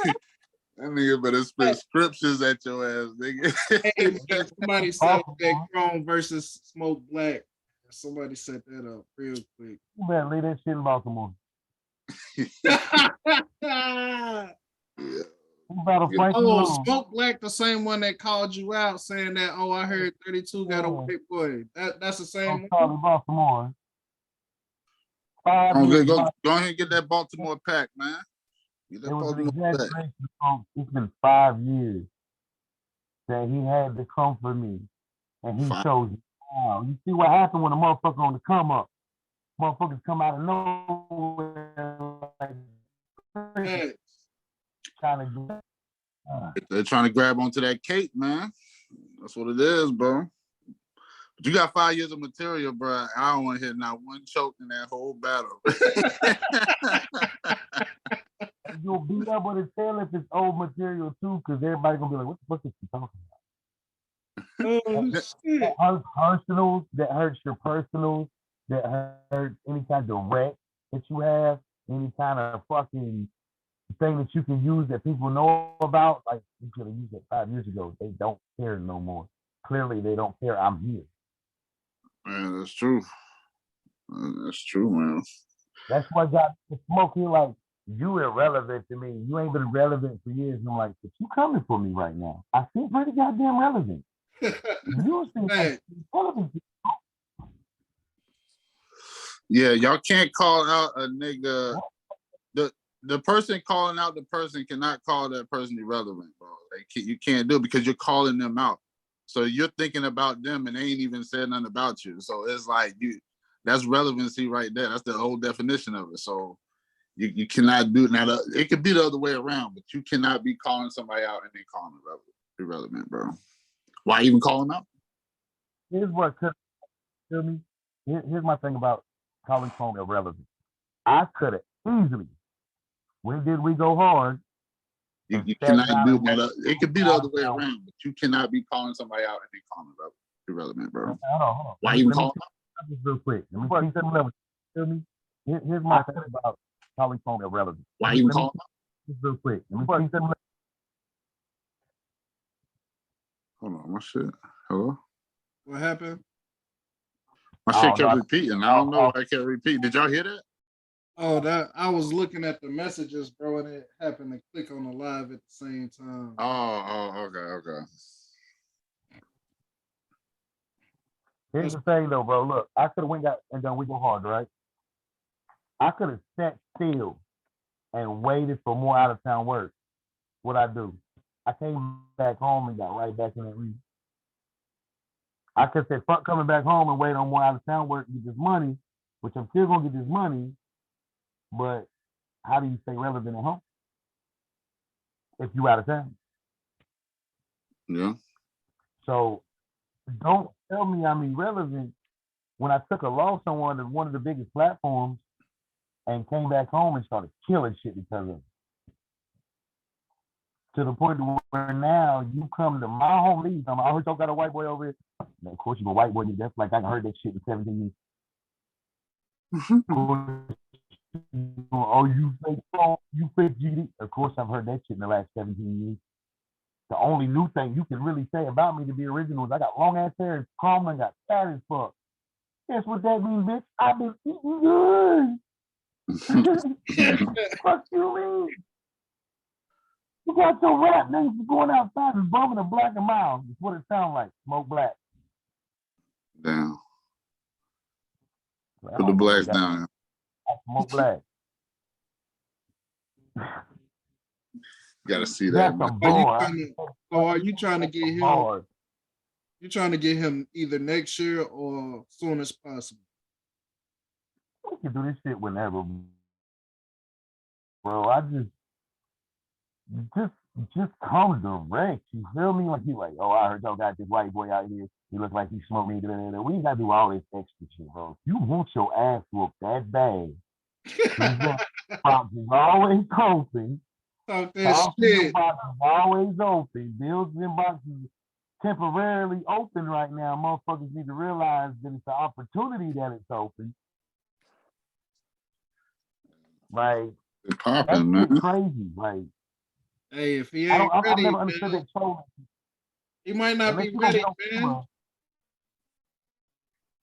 That nigga better spit scriptures at your ass, nigga. Hey, man, somebody set up that Chrome versus Smoke Black. Somebody set that up real quick. You better leave that shit in Baltimore. Yeah. You better Yeah. Frankie Oh, Lou. Smoke Black, the same one that called you out saying that, oh, I heard 32 got a white boy. That's the same I'm one. sorry, Baltimore. 5 Go, years. go, go ahead and get that Baltimore pack, man. Get It that was an Baltimore back. exaggeration. Folks. It's been 5 years that he had to come for me, and he Fine. shows me now. You see what happened when a motherfucker on the come up? Motherfuckers come out of nowhere like crazy, Hey, trying to do. They're trying to grab onto that cake, man. That's what it is, bro. But you got 5 years of material, bro. I don't want to hit not one choke in that whole battle. You'll be able to tell if it's old material too, because everybody gonna be like, "What the fuck is she talking about?" oh That shit. hurts personals, that hurts your personals, that hurts any kind of wreck that you have, any kind of fucking thing that you can use that people know about. Like you could have used it 5 years ago. They don't care no more. Clearly, they don't care. I'm here. Man, that's true. That's true, man. That's why I got the smoke here. Like you irrelevant to me. You ain't been relevant for years. And I'm like, but you coming for me right now. I seem pretty goddamn relevant. You seem like relevant. Yeah, y'all can't call out a nigga. The person calling out the person cannot call that person irrelevant, bro. You can't do it because you're calling them out. So you're thinking about them and they ain't even said nothing about you. So it's like that's relevancy right there. That's the whole definition of it. So you cannot do it. Now it could be the other way around, but you cannot be calling somebody out and then calling them irrelevant, bro. Why even call them out? Here's what could feel me. Here's my thing about calling phone irrelevant. I could have easily. When did we go hard? You cannot do that. It could be the other way around, but you cannot be calling somebody out and then calling them irrelevant, bro. Hold on. Why even call them out? Just real quick. Let me see something. Feel me? Here's my thing about calling phone irrelevant. Why even call them out? Just real quick. Let me see something. Hold on, my shit. Hello? What happened? My shit kept repeating. I don't know why I kept repeating. Did y'all hear that? Oh, that I was looking at the messages, bro, and it happened to click on the live at the same time. Okay. Here's the thing though, bro. Look, I could have went got and done we go hard, right? I could have sat still and waited for more out of town work. What I do? I came back home and got right back in that region. I could say fuck coming back home and wait on more out of town work to get this money, which I'm still gonna get this money, but how do you stay relevant at home if you out of town? Yeah. So don't tell me I'm irrelevant when I took a loss on one of the biggest platforms and came back home and started killing shit because of it. To the point where now you come to my home league. I heard y'all got a white boy over here. Man, of course you a white boy. That's like I heard that shit in 17 years. Oh, you fake GD. Of course I've heard that shit in the last 17 years. The only new thing you can really say about me to be original is I got long ass hair and calm and got fat as fuck. Guess what that means, bitch? I've been eating good. Fuck you mean? You got your rap niggas going outside and bumming a black and mild. That's what it sounds like. Smoke black. Damn. Put the blacks down. Smoke black. You gotta see that. Are you trying to get him? You're trying to get him either next year or soon as possible. We can do this shit whenever, bro. I just come direct. You feel me? Like you like, oh, I heard y'all got this white boy out here. He look like he smoked me. We ain't gotta do all this extra shit, bro. You want your ass whooped that bad. Box is always open. Talk that shit. Box is always open. Bills inbox is temporarily open right now. Motherfuckers need to realize that it's an opportunity that it's open. Like, that's man. Crazy. Like, hey, if he ain't ready, I never understood that trolling. He might not be ready, man.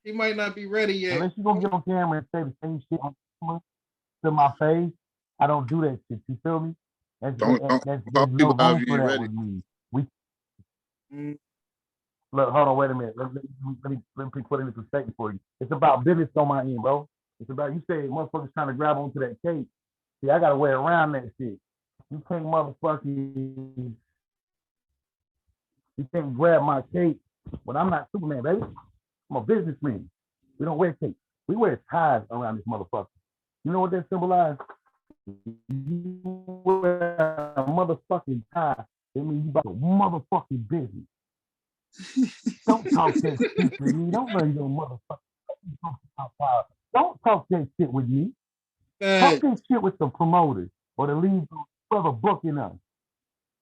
He might not be ready yet. Unless you're gonna get on camera and say the same shit on camera to my face, I don't do that shit. You feel me? There's no room for that with me. Look, hold on, wait a minute. Let me put it in perspective for you. It's about business on my end, bro. It's about you say motherfuckers trying to grab onto that cake. See, I gotta wear around that shit. You can't motherfucking, you can't grab my cape. But I'm not Superman, baby. I'm a businessman. We don't wear capes. We wear ties around this motherfucker. You know what that symbolizes? You wear a motherfucking tie. It means you about a motherfucking business. Don't talk that shit with me. Don't run your motherfucking power. Don't talk that shit with me. Talk Facts. that shit with the promoters or the lead brother booking us.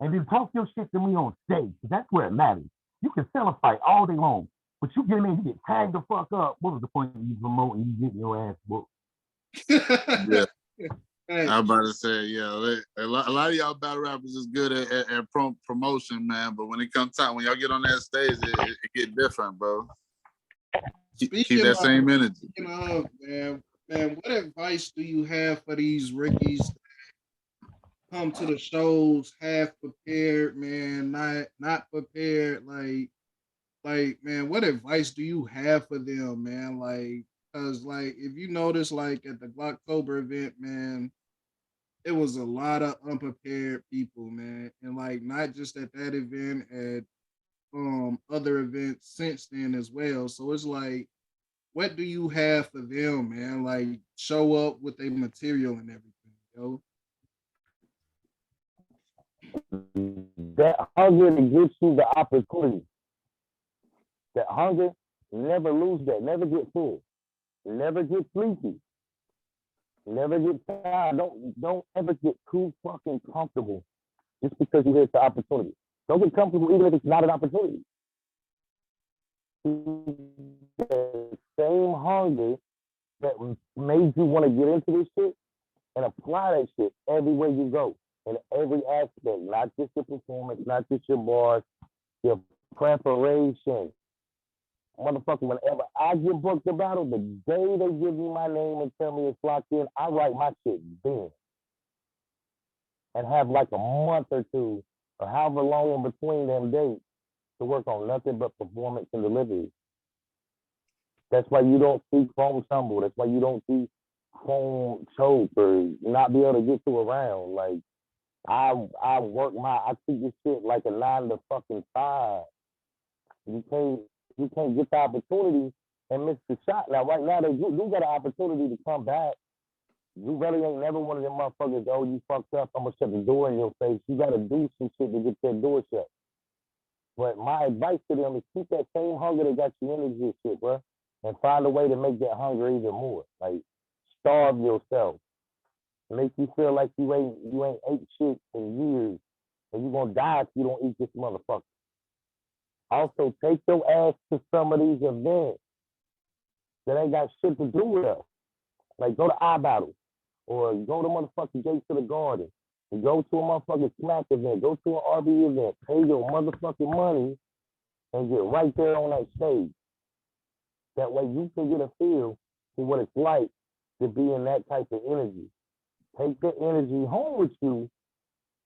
And then talk your shit to me on stage. That's where it matters. You can sell a fight all day long, but you get in, you get tagged the fuck up. What was the point of you promoting? You getting your ass booked? Yeah. Facts. I'm about to say, yeah, a lot of y'all battle rappers is good at promotion, man. But when it comes time, when y'all get on that stage, it get different, bro. Keep Speaking that same energy. man, what advice do you have for these rookies come to the shows half prepared, man, not prepared, man, what advice do you have for them, man? Like, cause like if you notice, like at the Glocktober event, man, it was a lot of unprepared people, man. And like not just at that event, at other events since then as well. So it's like, what do you have for them, man? Like show up with their material and everything, yo. That hunger to get you the opportunity. That hunger, never lose that. Never get full. Never get sleepy. Never get tired. Don't ever get too fucking comfortable just because you hit the opportunity. Don't get comfortable even if it's not an opportunity. The same hunger that made you want to get into this shit and apply that shit everywhere you go in every aspect, not just your performance, not just your bars, your preparation. Motherfucker, whenever I get booked a battle, the day they give me my name and tell me it's locked in, I write my shit then. And have like a month or two, or however long in between them dates, to work on nothing but performance and delivery. That's why you don't see Chrome stumble. That's why you don't see Chrome choke or not be able to get to a round. Like I treat this shit like a 9 to fucking 5. You can't get the opportunity and miss the shot. Now right now they do got an opportunity to come back. You really ain't never one of them motherfuckers, oh, you fucked up, I'm gonna shut the door in your face. You gotta do some shit to get that door shut. But my advice to them is keep that same hunger that got you into this shit, bro. And find a way to make that hunger even more. Like starve yourself. Make you feel like you ain't ate shit in years. And you're gonna die if you don't eat this motherfucker. Also, take your ass to some of these events that ain't got shit to do with us. Like go to iBattle or go to motherfucking Gates to the Garden and go to a motherfucking Smack event, go to an RB event, pay your motherfucking money and get right there on that stage. That way you can get a feel for what it's like to be in that type of energy. Take the energy home with you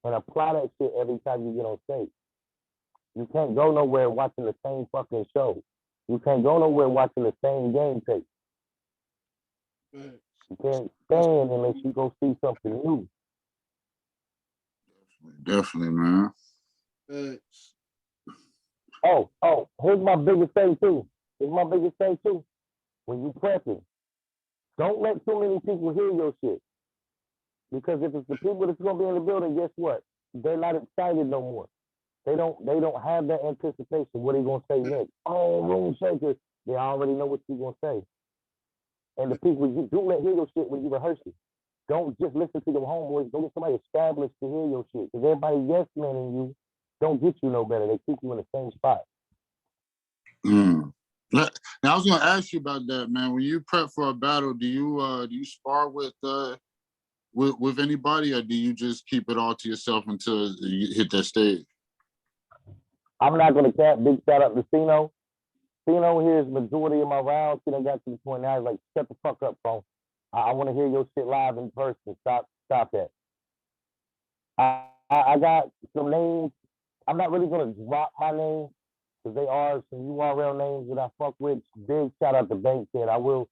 and apply that shit every time you get on stage. You can't go nowhere watching the same fucking show. You can't go nowhere watching the same game tape. You can't stand unless you go see something new. Definitely, man. Here's my biggest thing too. When you prepping, don't let too many people hear your shit. Because if it's the people that's gonna be in the building, guess what? They're not excited no more. They don't have that anticipation. What are you gonna say next? Oh, room shaker. They already know what you're gonna say. And the people you do let hear your shit when you rehearse it. Don't just listen to your homeboys. Go get somebody established to hear your shit. Because everybody yes man in you don't get you no better. They keep you in the same spot. Now I was gonna ask you about that, man. When you prep for a battle, do you spar with anybody, or do you just keep it all to yourself until you hit that stage? I'm not gonna cap. Big shout out to Cino. Cino hears majority of my rounds. He done got to the point now. He's like, shut the fuck up, bro. I want to hear your shit live in person. Stop that. I got some names. I'm not really gonna drop my name because they are some URL names that I fuck with. Big shout out to Bankhead. I will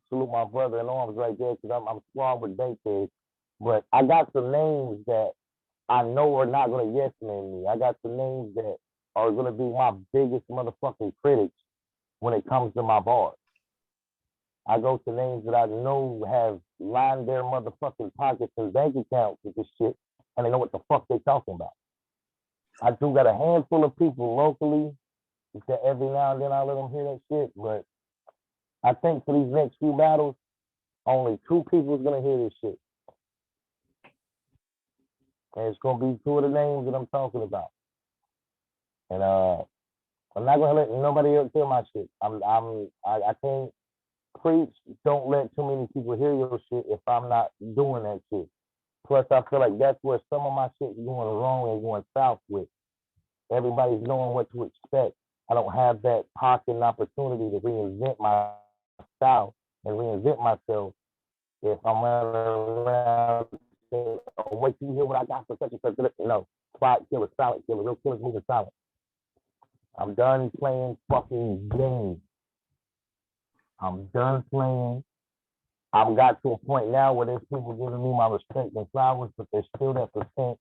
salute my brother in arms right there because I'm squad with Bankhead. But I got some names that I know are not gonna yes man me. I got some names that are gonna be my biggest motherfucking critics when it comes to my bars. I go to names that I know have lined their motherfucking pockets and bank accounts with this shit, and they know what the fuck they talking about. I do got a handful of people locally that every now and then I let them hear that shit, but I think for these next few battles, only two people is gonna hear this shit, and it's gonna be two of the names that I'm talking about. And I'm not gonna let nobody else hear my shit. I can't preach. Don't let too many people hear your shit if I'm not doing that shit. Plus, I feel like that's where some of my shit's going wrong and going south with. Everybody's knowing what to expect. I don't have that pocket and opportunity to reinvent my style and reinvent myself if I'm running around saying, oh, wait till you hear what I got for such and such. No, spot killer, solid killer, real killers moving solid. I'm done playing fucking games. I'm done playing. I've got to a point now where there's people giving me my respect and flowers, but there's still that percent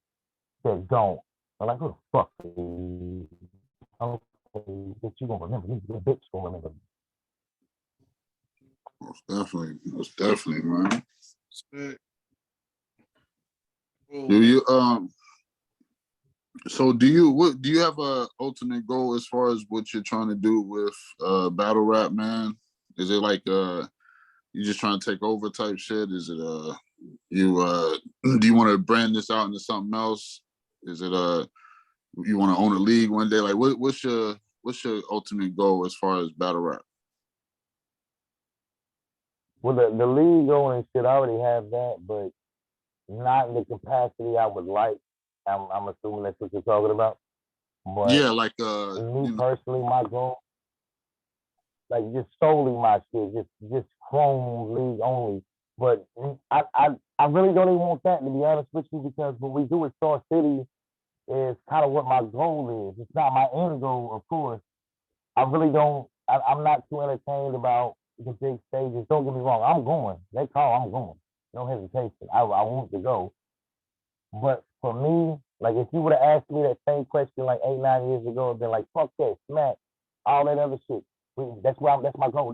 that don't. I'm like, who the fuck are you? Okay, that you gonna remember me? Your bitch gonna remember me. Most definitely, man. Respect. Oh, Do you So do you have a ultimate goal as far as what you're trying to do with battle rap, man? Is it like you just trying to take over type shit? Is it you do you want to brand this out into something else? Is it you want to own a league one day? Like what's your ultimate goal as far as battle rap? Well, the league owning shit, I already have that, but not in the capacity I would like. I'm assuming that's what you're talking about. But Yeah, like me personally, my goal, like just solely my shit, just Chrome League only. But I really don't even want that, to be honest with you, because what we do at Star City is kind of what my goal is. It's not my end goal, of course. I really don't. I'm not too entertained about the big stages. Don't get me wrong. I'm going. They call. I'm going. No hesitation. I want to go. But for me, like if you would have asked me that same question like 8, 9 years ago, I'd been like, fuck that, smack, all that other shit. That's where that's my goal.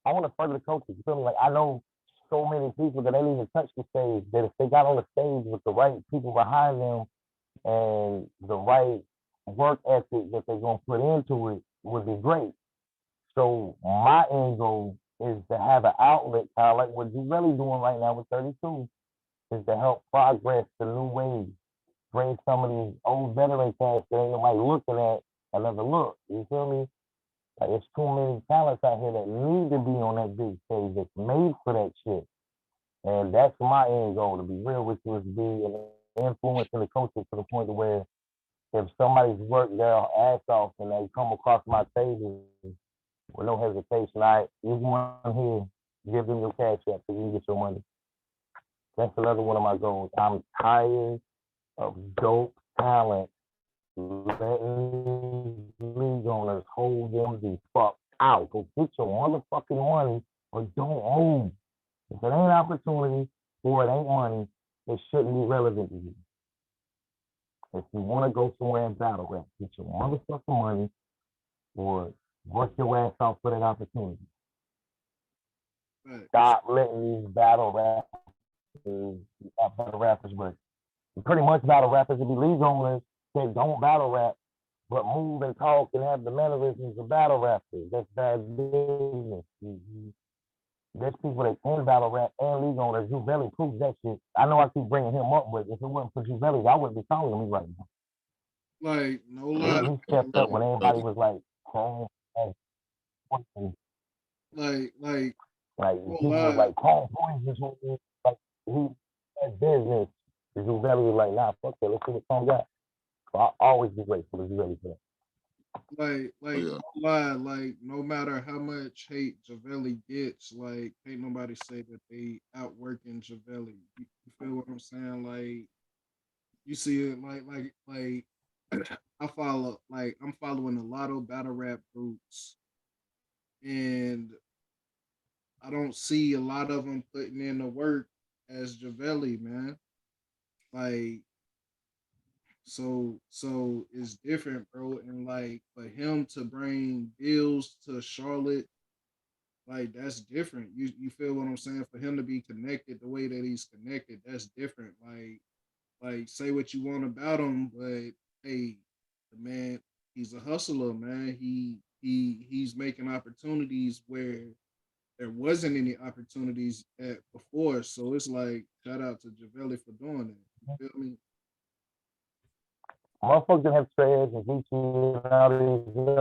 I want to further the culture. You feel me? Like I know so many people that ain't even touch the stage. That if they got on the stage with the right people behind them and the right work ethic that they're gonna put into it would be great. So my end goal is to have an outlet, kind of like what you're really doing right now with 32, is to help progress the new waves, bring some of these old veteran cats that ain't nobody looking at another look. You feel me? Like there's too many talents out here that need to be on that big stage that's made for that shit. And that's my end goal, to be real with you, is to be an influence in the culture to the point where if somebody's worked their ass off and they come across my table with no hesitation, all right, you want here, give them your cash app so you can get your money. That's another one of my goals. I'm tired of dope talent letting league owners hold them the fuck out. Go get your motherfucking money or don't own. If it ain't opportunity or it ain't money, it shouldn't be relevant to you. If you want to go somewhere and battle rap, get your motherfucking money or work your ass off for that opportunity. right. Stop letting these not battle rappers, but pretty much battle rappers to be league owners that don't battle rap, but move and talk and have the mannerisms of battle rappers. That's bad business. There's people that can battle rap and league owners. Juvelli proves that shit. I know I keep bringing him up, but if it wasn't for Juvelli, I wouldn't be talking to me right now. Like no Yeah, lie, He stepped up when everybody was like, chrome, like like no people was lie. like, chrome points is like he had business. Juvelli was like, nah, fuck that. Let's see what Chrome got. So I'll always be grateful to Juvelli for that. Like yeah. no lie, like no matter how much hate Javelli gets, like ain't nobody say that they outworking Javelli. You feel what I'm saying? Like you see it, like I follow, like I'm following a lot of battle rap groups, and I don't see a lot of them putting in the work as Javelli, man. Like so it's different, bro. And like for him to bring Bills to Charlotte, like that's different. You feel what I'm saying? For him to be connected the way that he's connected, that's different. Like say what you want about him, but hey, the man, he's a hustler, man. He's making opportunities where there wasn't any opportunities at before. So it's like shout out to Javelli for doing that. You feel me? Motherfuckers that have Trez and Gucci and all these other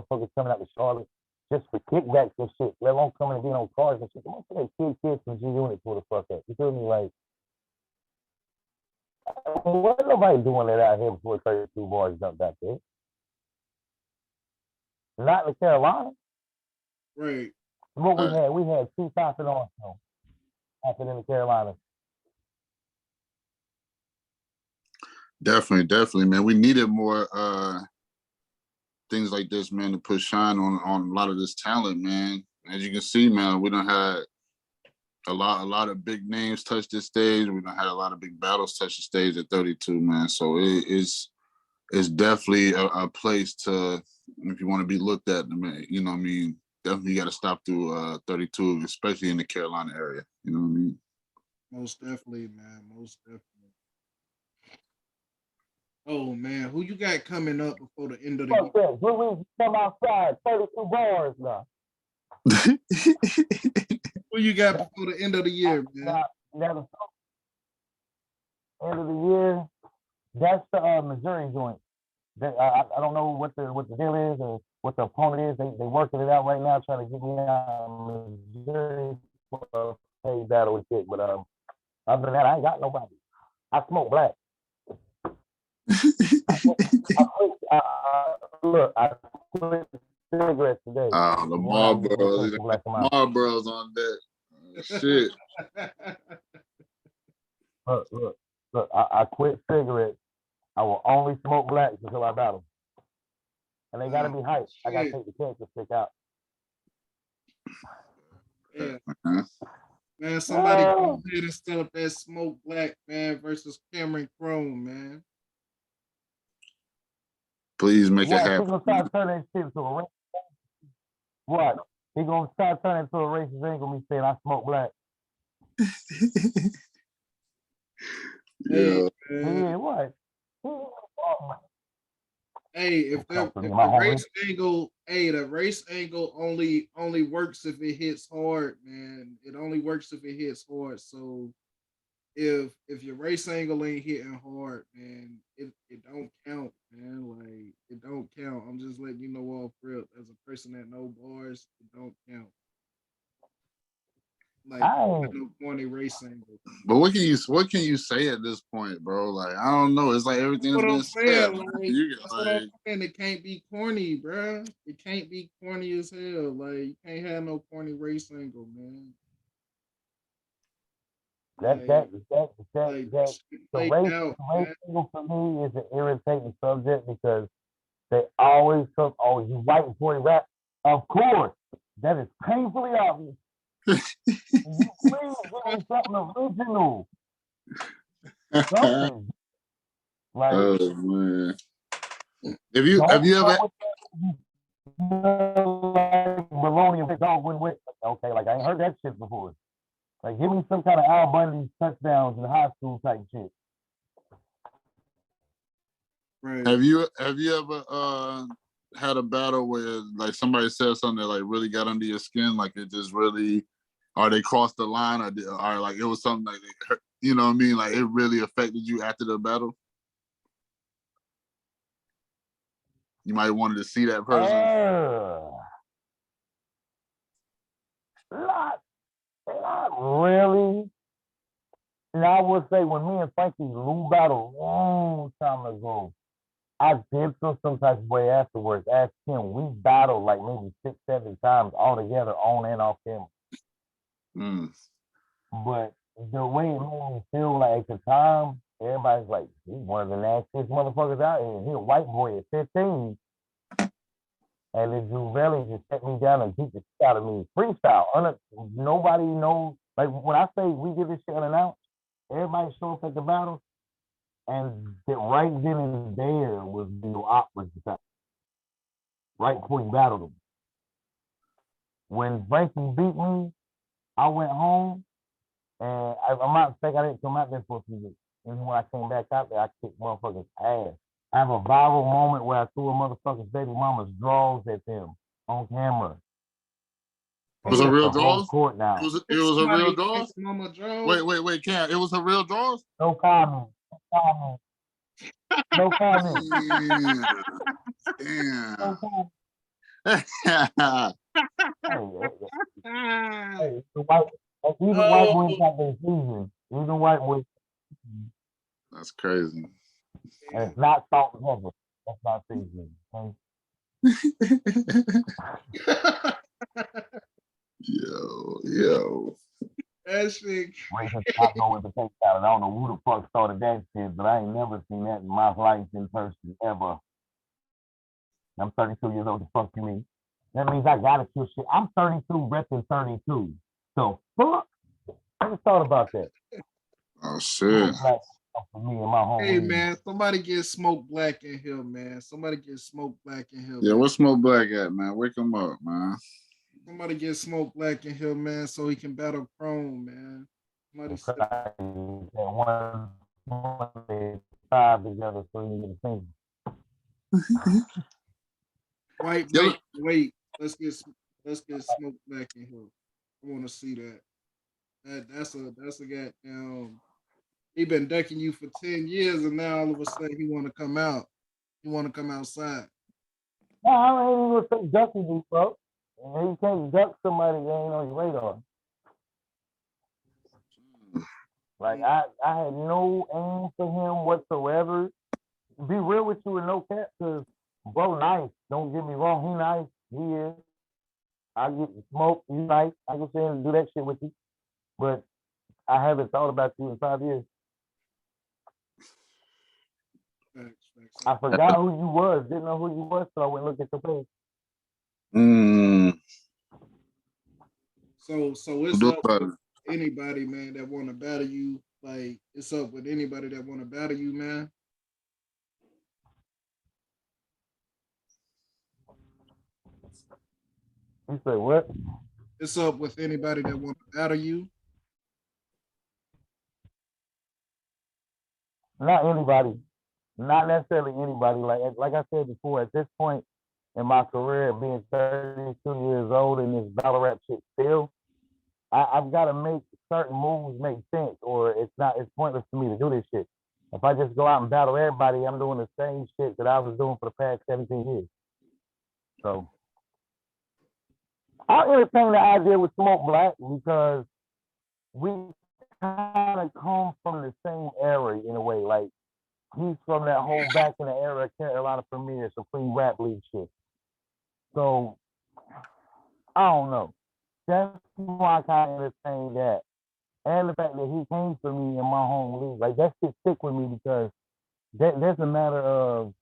motherfuckers coming out to Charlotte just for kickbacks and shit, let alone coming and being on cars and shit. Motherfuckers kids from G Unit for the fuck up. You feel me? Like, what nobody doing that out here before 32 bars jumped out there? Not in Carolina. Right. What we had two Thompson on show after in the Carolinas. Definitely, man. We needed more things like this, man, to put shine on a lot of this talent, man. As you can see, man, we don't had a lot of big names touch this stage. We don't had a lot of big battles touch the stage at 32, man. So it's definitely a place to, if you want to be looked at, man, you know what I mean? Definitely got to stop through 32, especially in the Carolina area. You know what I mean? Most definitely, man. Most definitely. Oh man, who you got coming up before the end of the year? Fuck that. Blue Wings come outside, 32 bars now. Who you got before the end of the year, man? Now the end of the year, that's the Missouri joint. I don't know what the deal is or what the opponent is. They working it out right now, trying to get me out Missouri for a pay battle and shit. But other than that, I ain't got nobody. I smoke black. I quit cigarettes today. The Marlboros on that. Shit. Look, I quit cigarettes. I will only smoke blacks until I battle. And they gotta be hyped. I gotta take the cancer stick out. Yeah. Man, somebody go ahead and set up that smoke black, man, versus Cameron Chrome, man. Please make it happen. He's gonna start turning shit into a race. What? He gonna start turning into a racist. Ain't gonna be saying I smoke black. Yeah. Hey, what? Hey, if the race angle only works if it hits hard, man. It only works if it hits hard. So if your race angle ain't hitting hard, man, it don't count, man. Like it don't count. I'm just letting you know off rip. As a person that know bars, it don't count. Like no corny race angle. But what can you say at this point, bro? Like I don't know. It's like everything's been said. That's what I'm saying. It can't be corny, bro. It can't be corny as hell. Like you can't have no corny race angle, man. The race angle for me is an irritating subject because they always talk, oh, you white before you rap. Of course, that is painfully obvious. You please give me something original. Something. Like, oh man. Have you ever like Maloney and dog win with? Okay, like I ain't heard that shit before. Like give me some kind of Al Bundy touchdowns in high school type shit. Right. Have you ever had a battle where like somebody said something that like really got under your skin, like it just really, or they crossed the line, or like it was something like it hurt, you know what I mean? Like it really affected you after the battle. You might wanted to see that person. Not really. And I would say when me and Frankie Lou battled a long time ago, I did feel some type of way afterwards. Ask him, we battled like maybe 6-7 times all together, on and off camera. But the way it made me feel like at the time, everybody's like, he's one of the nastiest motherfuckers out here. He's a white boy at 15. And then Juvelli just set me down and beat the shit out of me. Freestyle. Nobody knows. Like when I say we get this shit unannounced, everybody show up at the battle, and right then and there was the opera attack. Right before he battled him. When Frankie beat me, I went home, and I'm not saying I didn't come out there for a few weeks. And when I came back out there, I kicked motherfuckers' ass. I have a viral moment where I threw a motherfucker's baby mama's drawers at them on camera. It was a real draws? Court now. It was a real draws? Mama draws? Wait, Cam, it was a real draws? No comment. No comment. Damn. No comment. Hey, the white, even white boys got their season. Even white boys. That's crazy. And it's not salt and pepper. That's not seasoning. Okay? Yo. That shit. Racist not know what to take out. I don't know who the fuck started that shit, but I ain't never seen that in my life in person ever. I'm 32 years old. The fuck you mean? That means I gotta kill shit. I'm 32, repping 32. So fuck. I just thought about that. Oh shit. For me and my home. Hey man, somebody get Smoke Black in here, man. Somebody get Smoke Black in here. Yeah, where's Smoke Black at, man? Wake him up, man. Somebody get Smoke Black in here, man, so he can battle Chrome, man. Somebody say one five together so you can think. Wait. Let's get Smoke Black in here. I want to see that. That's a goddamn. He been ducking you for 10 years, and now all of a sudden he want to come out. He want to come outside. No, I ain't even gonna say ducking you, bro. You can't duck somebody that ain't on your radar. Like I had no aim for him whatsoever. Be real with you and no cap, cause bro nice. Don't get me wrong, he nice. He is. I get smoke, you nice. I can say and do that shit with you. But I haven't thought about you in 5 years. Thanks. I forgot who you was. Didn't know who you was, so I went look at your page. So it's up with anybody, man, that want to battle you. Like it's up with anybody that want to battle you, man. You say what? It's up with anybody that want to battle you. Not anybody. Not necessarily anybody. Like I said before, at this point in my career, being 32 years old in this battle rap shit still, I've got to make certain moves make sense, or it's pointless for me to do this shit. If I just go out and battle everybody, I'm doing the same shit that I was doing for the past 17 years. So I'll entertain the idea with Smoke Black because we kind of come from the same era in a way. Like he's from that whole back in the era Carolina Premier Supreme Rap League shit. So I don't know. That's why I kind of entertain that. And the fact that he came for me in my home league, like that shit stick with me because there's a matter of,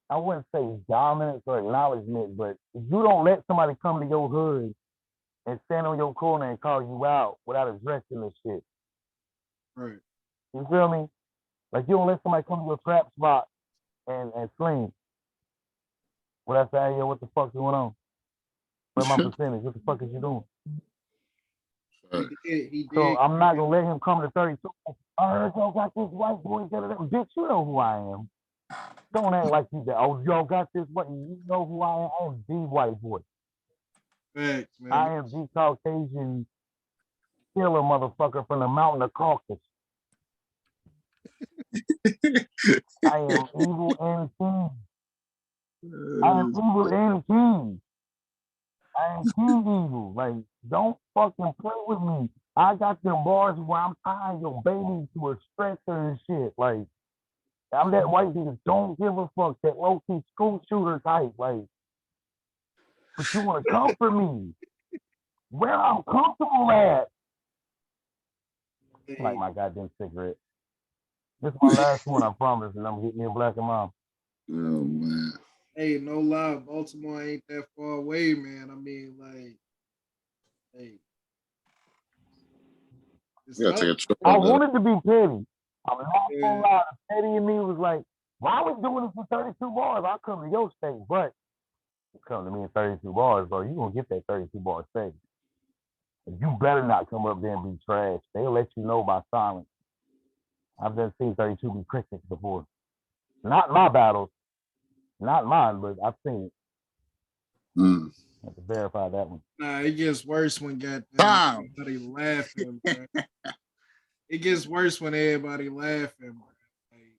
I wouldn't say dominance or acknowledgement, but if you don't let somebody come to your hood and stand on your corner and call you out without addressing this shit. Right. You feel me? Like you don't let somebody come to your trap spot and sling. Without saying, yo, what the fuck's going on? Where's my percentage? What the fuck is you doing? He did. So I'm not gonna let him come to 32. I heard y'all got this white boy. Bitch, you know who I am. Don't act like you that. Oh, y'all got this white. You know who I am. I'm the white boy. Thanks, man. I am the Caucasian killer motherfucker from the mountain of Caucasus. I am evil and king. I am evil and king. I am king evil. Like, don't fucking play with me. I got them bars where I'm tying your baby to a stretcher and shit. Like, I'm that white dude. Don't give a fuck. That low-key school shooter type. Like, but you want to comfort me where I'm comfortable at. Hey. Like my goddamn cigarette. This is my last one, I promise, and I'm hitting me a black and mom. Oh man. Hey, no lie, Baltimore ain't that far away, man. I mean, like, hey, It's You gotta tough. take a trip I up there. wanted to be petty. I'm not gonna Yeah. lie. The petty in me was like, why are we doing this for 32 bars? I'll come to your state, but you come to me in 32 bars, bro. You gonna get that 32 bar stage. And you better not come up there and be trash. They'll let you know by silence. I've just seen 32 be critics before. Not my battles, not mine, but I've seen it. Mm. I have to verify that one. Nah, it gets worse when goddamn Time. everybody laughing, bro. It gets worse when everybody laughing, bro. Like,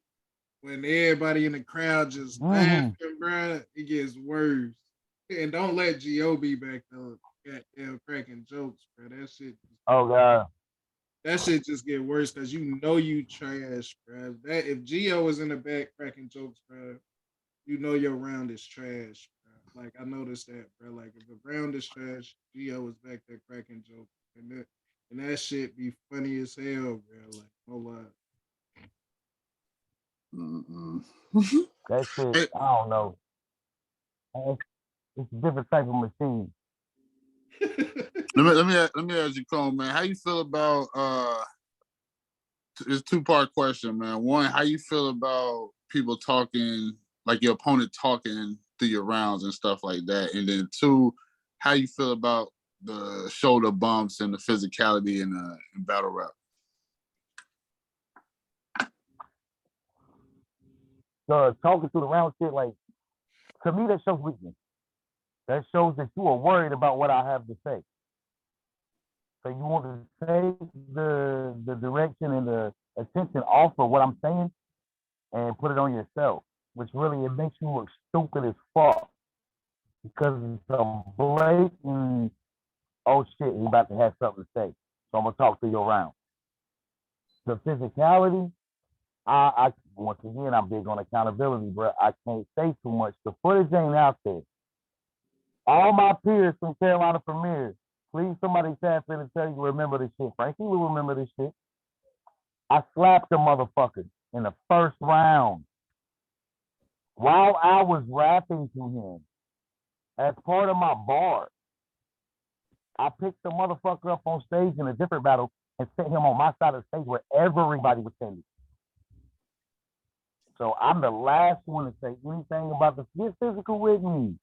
when everybody in the crowd just Mm-hmm. laughing, bro, it gets worse. And don't let Go be back there, goddamn cracking jokes, bro. Oh God. That shit just get worse because you know you trash, bro. That if Gio was in the back cracking jokes, bro, you know your round is trash, bro. Like I noticed that, bro. Like if the round is trash, Gio was back there cracking jokes, and that shit be funny as hell, bro. Like no lie. That shit, Hey, I don't know. It's a different type of machine. let me ask you, Cole, man. How you feel about it's a two-part question, man. One, how you feel about people talking, like your opponent talking through your rounds and stuff like that? And then two, how you feel about the shoulder bumps and the physicality in battle rap? So talking through the round shit, like to me that shows weakness. That shows that you are worried about what I have to say. So you want to take the direction and the attention off of what I'm saying and put it on yourself, which really it makes you look stupid as fuck because it's a blatant. Oh shit, he about to have something to say. So I'm gonna talk through your round. The physicality, I once again I'm big on accountability, bro. I can't say too much. The footage ain't out there. All my peers from Carolina Premiere, please somebody tap in and tell you remember this shit. Frankie will remember this shit. I slapped the motherfucker in the first round while I was rapping to him as part of my bar. I picked the motherfucker up on stage in a different battle and set him on my side of the stage where everybody was standing. So I'm the last one to say anything about the get physical with me.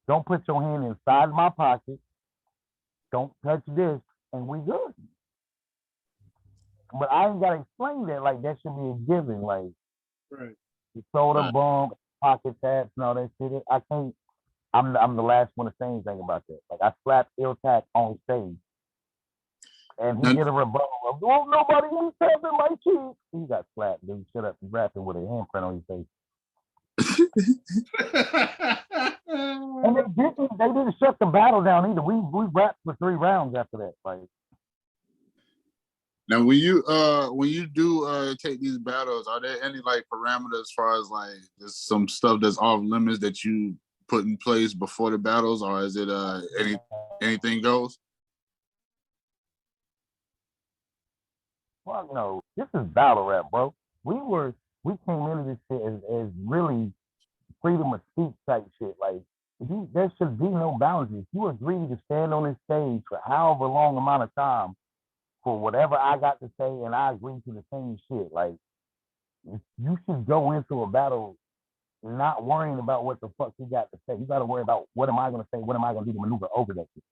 Don't put your hand inside my pocket. Don't touch this, and we good. But I ain't gotta explain that. Like that should be a given. Like Right. you sold a Right. bump, pocket taps, and all that shit. I can't. I'm the last one to say anything about that. Like I slapped Ill Tack on stage, and he Now, did a rebuttal of, "Well, nobody was tapping my cheek." He got slapped, dude. Shut up, you rapping with a handprint on your face. And they didn't shut the battle down either. We rapped for 3 rounds after that. Like now, when you do take these battles, are there any like parameters as far as like there's some stuff that's off limits that you put in place before the battles, or is it anything goes? fuck no. This is battle rap, bro. We came into this shit as really freedom of speech type shit. Like there should be no boundaries. You agree to stand on this stage for however long amount of time for whatever I got to say, and I agree to the same shit. Like you should go into a battle not worrying about what the fuck you got to say. You got to worry about what am I going to say, what am I going to do to maneuver over that shit.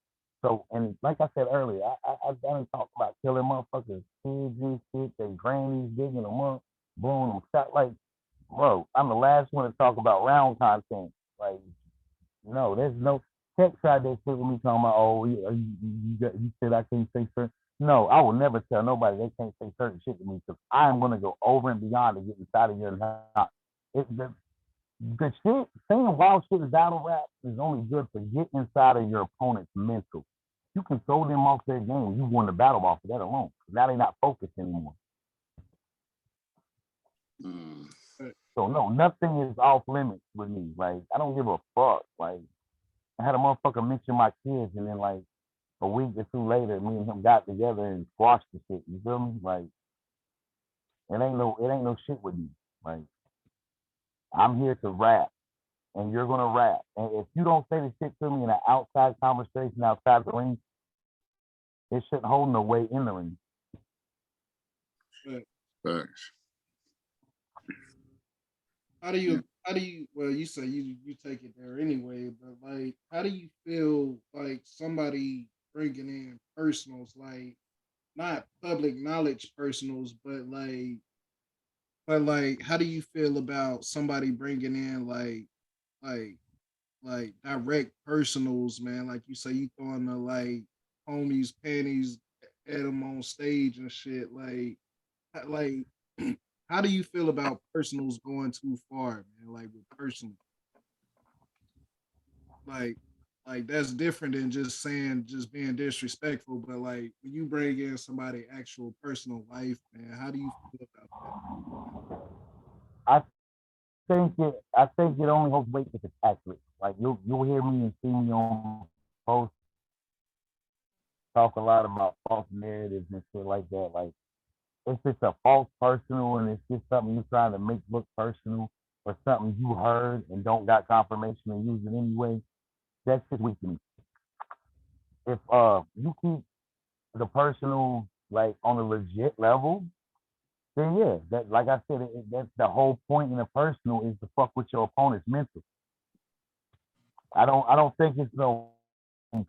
So, and like I said earlier, I done talk about killing motherfuckers, kids and shit, their grannies digging them up, blowing them shot. Like, bro, I'm the last one to talk about round content. Like, no, there's no text side that shit with me talking about, oh, you said I can't say certain. No, I will never tell nobody they can't say certain shit to me because I'm going to go over and beyond to get inside of your house. The shit, saying wild shit is battle rap is only good for getting inside of your opponent's mental. You can throw them off their game. You won the battle off of that alone. Now they're not focused anymore. Mm. So no, nothing is off limits with me. Like I don't give a fuck. Like I had a motherfucker mention my kids, and then like a week or two later, me and him got together and squashed the shit. You feel me? Like it ain't no shit with me. Like I'm here to rap, and you're gonna rap. And if you don't say the shit to me in an outside conversation outside the ring, it shouldn't hold no weight in the ring. Thanks. How do you well you say you take it there anyway, but like how do you feel like somebody bringing in personals, like not public knowledge personals, but like how do you feel about somebody bringing in like direct personals, man? Like you say, you throwing the like homies panties at them on stage and shit. Like how do you feel about personals going too far, man? Like with personal, like like that's different than just saying just being disrespectful. But like when you bring in somebody actual personal life, man, how do you feel about that? I I think it only holds weight if it's accurate. Like you'll hear me and see me on posts talk a lot about false narratives and shit like that. Like if it's a false personal and it's just something you're trying to make look personal or something you heard and don't got confirmation and use it anyway, that's just weak to me. If you keep the personal like on a legit level, then yeah, that like I said, that's the whole point in the personal is to fuck with your opponent's mental. I don't think it's no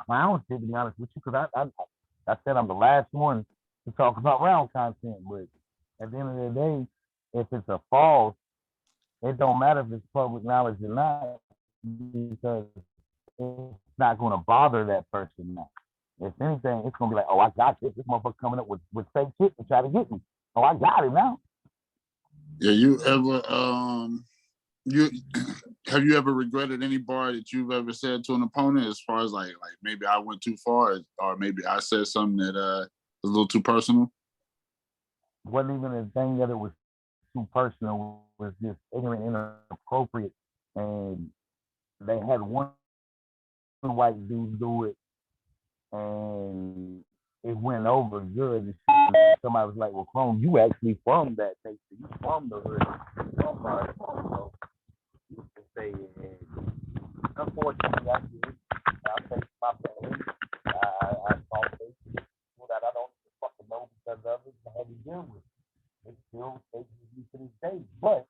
clown shit to be honest with you, because I said I'm the last one to talk about round content, but at the end of the day, if it's a false, it don't matter if it's public knowledge or not, because it's not going to bother that person now. If anything, it's going to be like, oh, I got this. This motherfucker coming up with fake shit to try to get me. Oh, I got it now. Yeah, you ever you have you ever regretted any bar that you've ever said to an opponent as far as like maybe I went too far or maybe I said something that was a little too personal? Wasn't even a thing that it was too personal. It was just ignorant, inappropriate, and they had one white dude do it, and it went over good. And somebody was like, "Well, Clone, you actually from that state? You from the hood? So you can say, unfortunately, I did. I faced my family. I saw faces people that I don't even fucking know because of it. I had to deal with. It still faces me to this day, but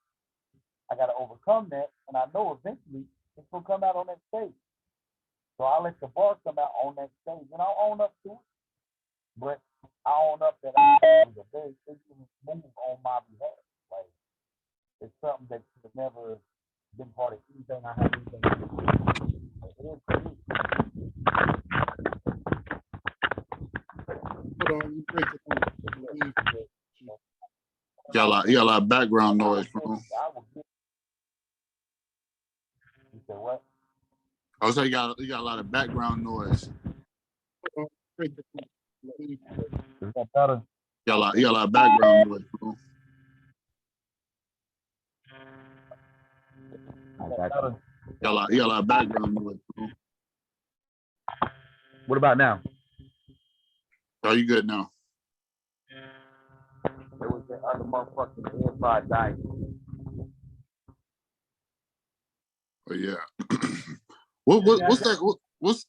I got to overcome that, and I know eventually it's gonna come out on that stage. So I'll let the bar come out on that stage, and I'll own up to it. But I own up that I was a very ignorant move on my behalf. Like it's something that should have never been part of anything I had anything to do with. It is for me. Hold on, you break it on. You got a lot of background noise, bro. You said what? I was saying you got a lot of background noise. Break it on. Is that better? You got a lot of background noise, bro. You got a lot of background noise, bro. What about now? Oh, you good now? It was the other motherfucking AirPod dying. Oh yeah. What's that? What's?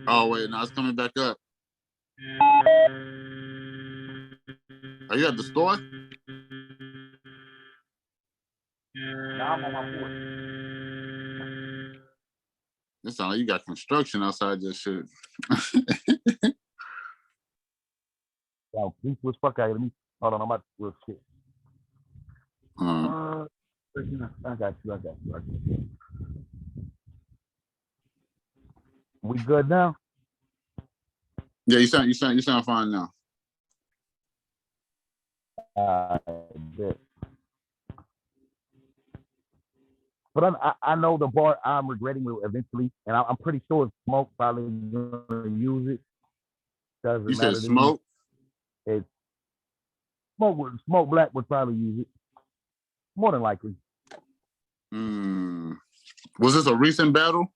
Oh wait, now it's coming back up. Are you at the store? Now I'm on my board. It sounds like you got construction outside this shit. Yo, peaceful as fuck out here. Let me hold on. I'm about to do shit. I got you. We good now? Yeah, you sound fine now. Good. But I know the bar I'm regretting will eventually, and I'm pretty sure Smoke probably gonna use it. Doesn't You matter said Smoke? It's Smoke Black would probably use it. More than likely. Was this a recent battle?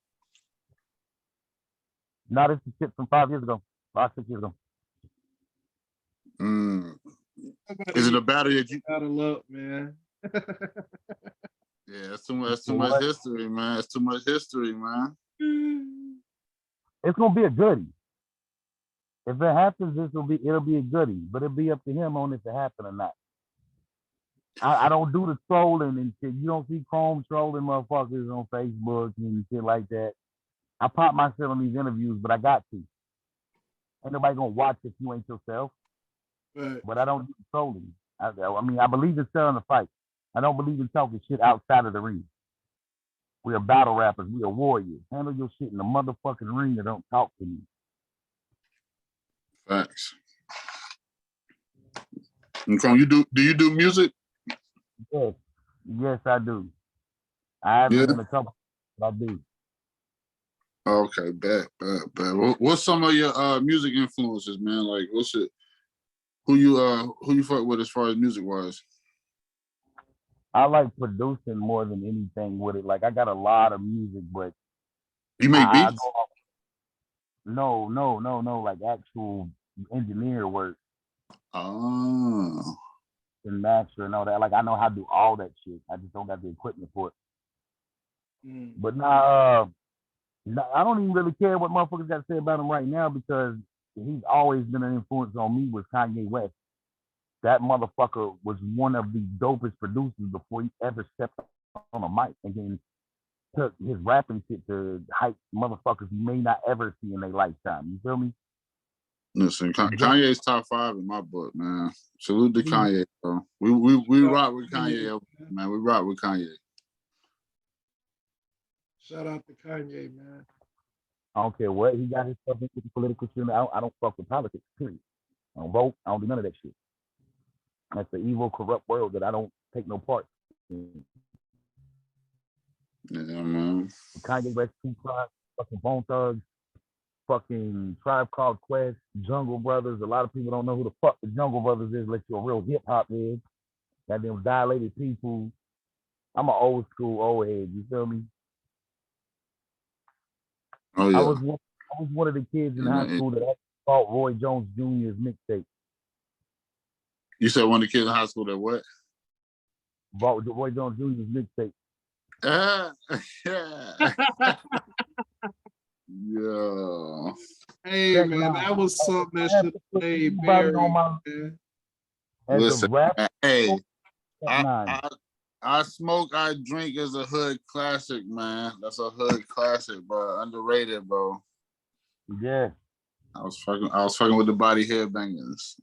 No, this is shit from 5 years ago. 6 years ago. Is it a battle that you battle up, man? Yeah, that's too much history, man. It's too much history, man. It's gonna be a goodie. If it happens, it'll be a goodie, but it'll be up to him on if it happen or not. I don't do the trolling and shit. You don't see Chrome trolling motherfuckers on Facebook and shit like that. I pop myself in these interviews, but I got to. Ain't nobody gonna watch if you ain't yourself. But But I don't do trolling. I mean, I believe in selling the fight. I don't believe in talking shit outside of the ring. We are battle rappers. We are warriors. Handle your shit in the motherfucking ring and don't talk to me. Facts. And Chrome, do you do music? Yes, yes, I do. I haven't Yeah. been a couple, but I do. Okay, bad. What's some of your music influences, man? Like, who you fuck with as far as music wise? I like producing more than anything with it. Like I got a lot of music, but You make I beats? go off. No, like actual engineer work Oh, and master and all that. Like I know how to do all that shit. I just don't got the equipment for it. But now, I don't even really care what motherfuckers got to say about him right now because he's always been an influence on me was Kanye West. That motherfucker was one of the dopest producers before he ever stepped on a mic and then took his rapping shit to hype motherfuckers you may not ever see in their lifetime. You feel me? listen, Kanye's top 5 in my book, man. Salute to Kanye, bro. We rock with Kanye, man. We rock with Kanye. shout out to Kanye, man. I don't care what he got his stuff into the political shit. I don't fuck with politics, period. I don't vote. I don't do none of that shit. That's the evil, corrupt world that I don't take no part in. Yeah, man. Kanye West, Tupac, fucking Bone Thugs, fucking Tribe Called Quest, Jungle Brothers. A lot of people don't know who the fuck the Jungle Brothers is, like you're a real hip hop head. Goddamn dilated people. I'm an old school old head, you feel me? Oh yeah. I was one of the kids in high school that actually bought Roy Jones Jr.'s mixtape. You said one of the kids in high school that what? Bought Roy Jones Jr.'s mixtape. Yeah. Yeah. Hey man, that was something that should have stayed buried, man. Listen, hey, I smoke, I drink is a hood classic, man. That's a hood classic, bro. Underrated, bro. Yeah. I was fucking with the body headbangers.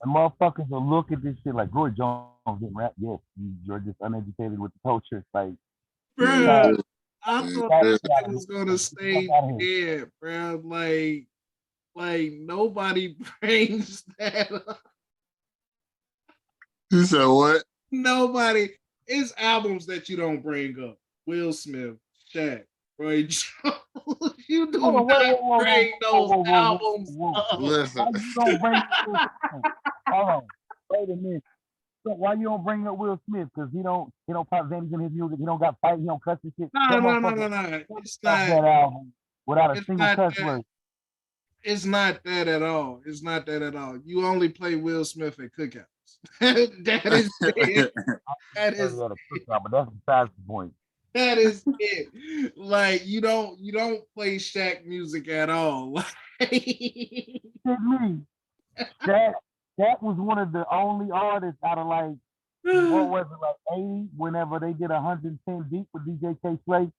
And motherfuckers will look at this shit like Roy Jones didn't rap. Yes, you're just uneducated with the culture. Like, bro, I thought that shit was gonna stay dead, bro. Like nobody brings that up. You said what? Nobody. It's albums that you don't bring up. Will Smith, Shaq, Roy Jones. You do not bring those albums up. Listen. Why you don't bring hold on. Wait a minute. So why you don't bring up Will Smith? Because he don't pop Zannies in his music. He don't got fight. He don't cuss and shit. No. It's not that album without a single cuss word. It's not that at all. It's not that at all. You only play Will Smith at cookouts. That is it. That is it. But that's besides the point. That is it. Like you don't play Shaq music at all. Me. That was one of the only artists out of like what was it, like 80, whenever they did 110 deep with DJ K Slay.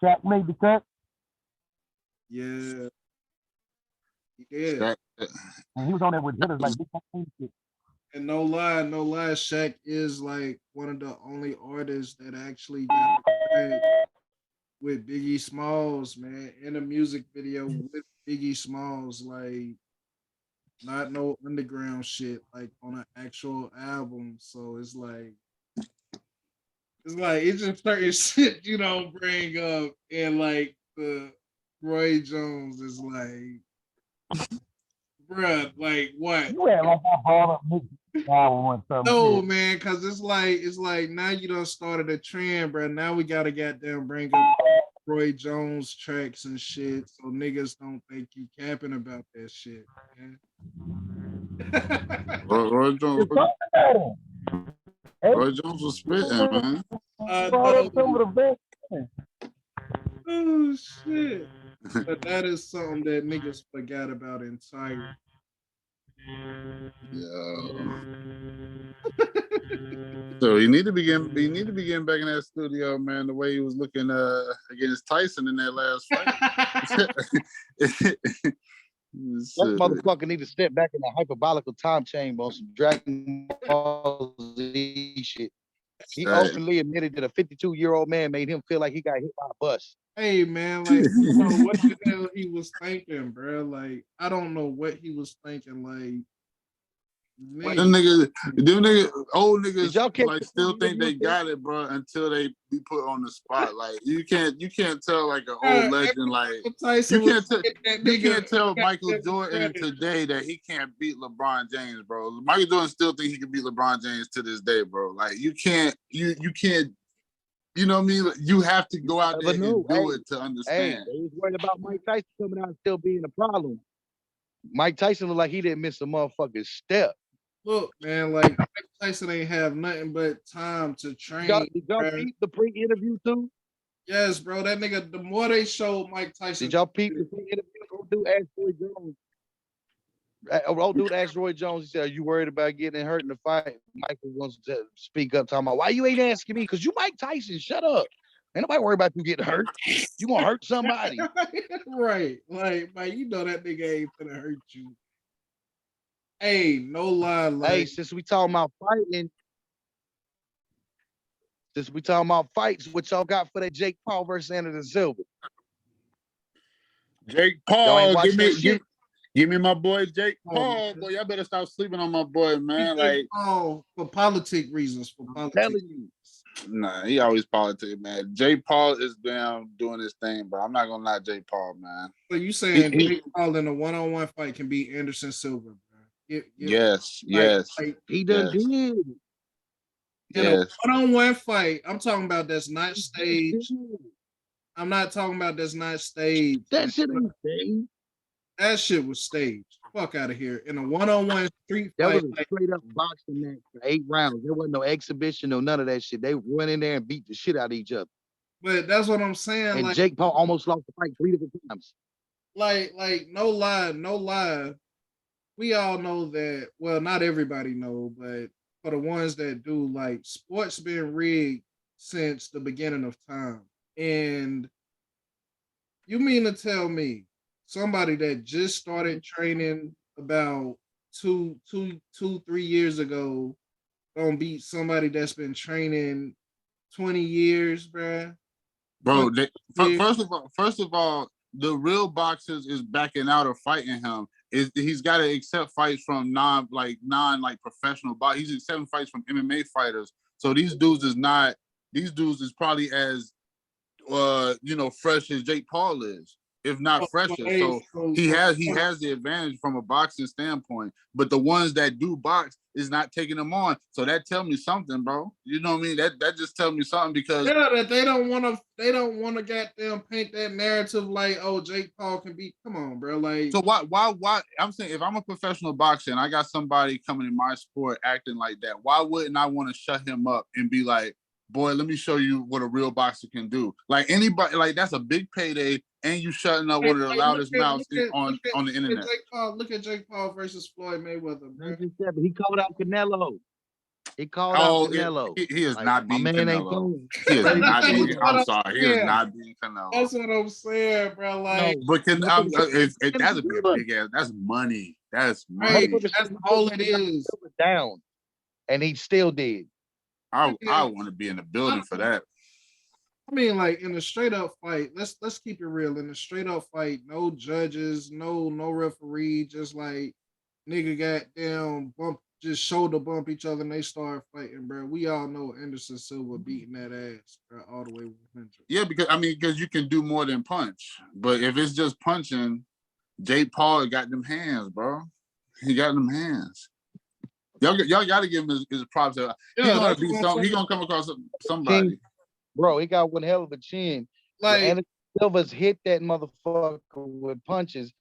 Shaq made the cut. Yeah. Yeah. And he was on there with hitters like Big. And no lie, Shaq is like one of the only artists that actually got credit with Biggie Smalls, man, in a music video with Biggie Smalls, like not no underground shit, like on an actual album. So it's just certain shit you don't bring up, and like the Roy Jones is like, bruh, like what? You had like I brought up Nick album or something. No, man, because it's like now you done started a trend, bro. Now we gotta goddamn bring up Roy Jones tracks and shit, so niggas don't think you capping about that shit, man. Roy Jones was spitting, man. Oh shit. But that is something that niggas forgot about entirely. Yeah. So he need to be getting back in that studio, man. The way he was looking against Tyson in that last fight. That motherfucker need to step back in the hyperbolical time chamber on some Dragon Ball Z shit. He openly admitted that a 52-year-old man made him feel like he got hit by a bus. Hey man, like I don't know what the hell he was thinking, bro. Like I don't know what he was thinking. Like Them niggas, old niggas, catch like still think they got it, bro, until they be put on the spot. Like you can't tell like an old legend, like you can't tell Michael Jordan today that he can't beat LeBron James, bro. Michael Jordan still think he can beat LeBron James to this day, bro. Like you can't, you know what I mean? You have to go out there and do it to understand. They was worried about Mike Tyson coming out and still being a problem. Mike Tyson looked like he didn't miss a motherfucking step. Look, man, like Mike Tyson ain't have nothing but time to train. Did y'all peep the pre-interview too? Yes, bro. That nigga, the more they showed Mike Tyson. Did y'all peep the pre-interview? Old dude asked Roy Jones. Old dude asked Roy Jones, he said, "Are you worried about getting hurt in the fight?" Michael wants to speak up, talking about, "Why you ain't asking me? Because you Mike Tyson, shut up. Ain't nobody worried about you getting hurt. You gonna hurt somebody." Right. Like, man, you know that nigga ain't gonna hurt you. Hey, no lie. Like, hey, since we talking about fights, what y'all got for that Jake Paul versus Anderson Silva? Jake Paul, give me my boy Jake Paul. Boy, y'all better stop sleeping on my boy, man. Like for politic reasons. Nah, he always politic, man. Jake Paul is down doing his thing, but I'm not gonna lie, Jake Paul, man. So you saying Jake Paul in a one-on-one fight can beat Anderson Silva, bro? Yes. He done did. In a one-on-one fight, I'm talking about that's not staged. I'm not talking about that's not staged. That shit ain't staged. That shit was staged. Fuck out of here. In a one-on-one street fight. That was a straight up boxing match for 8 rounds. There wasn't no exhibition, no none of that shit. They went in there and beat the shit out of each other. But that's what I'm saying. And like, Jake Paul almost lost the fight 3 different times. Like, no lie. We all know that, well, not everybody know, but for the ones that do, like, sports been rigged since the beginning of time. And you mean to tell me somebody that just started training about 3 years ago gonna beat somebody that's been training 20 years, bruh? Bro, first of all, the real boxers is backing out of fighting him. He's got to accept fights from non professional boxers. He's accepting fights from MMA fighters. So these dudes is probably as fresh as Jake Paul is, if not fresher. So he has the advantage from a boxing standpoint. But the ones that do box is not taking them on. So that tell me something, bro. You know what I mean? That just tell me something, because that they don't want to goddamn paint that narrative like, oh, Jake Paul can beat. Come on, bro. Like, so why I'm saying, if I'm a professional boxer and I got somebody coming in my sport acting like that, why wouldn't I want to shut him up and be like, boy, let me show you what a real boxer can do? Like, anybody, like, that's a big payday, and you shutting up one of the loudest mouths on the internet. Look at Jake Paul versus Floyd Mayweather, bro. He called out Canelo. He called out Canelo. He is not beating Canelo. He is not beating. I'm sorry. He is not beating Canelo. That's what I'm saying, bro. Like, but that's a big ass. That's money. That's money. That's all it is. Down, and he still did. I want to be in the building for that. I mean, like, in a straight up fight, let's keep it real. In a straight up fight, no judges, no referee, just like nigga goddamn bump, just shoulder bump each other and they start fighting, bro. We all know Anderson Silva beating that ass, bro, all the way 100. Yeah, because you can do more than punch. But if it's just punching, Jake Paul got them hands, bro. He got them hands. Y'all got to give him his props. He's gonna come across somebody. Bro, he got one hell of a chin. Like, Anderson Silva's hit that motherfucker with punches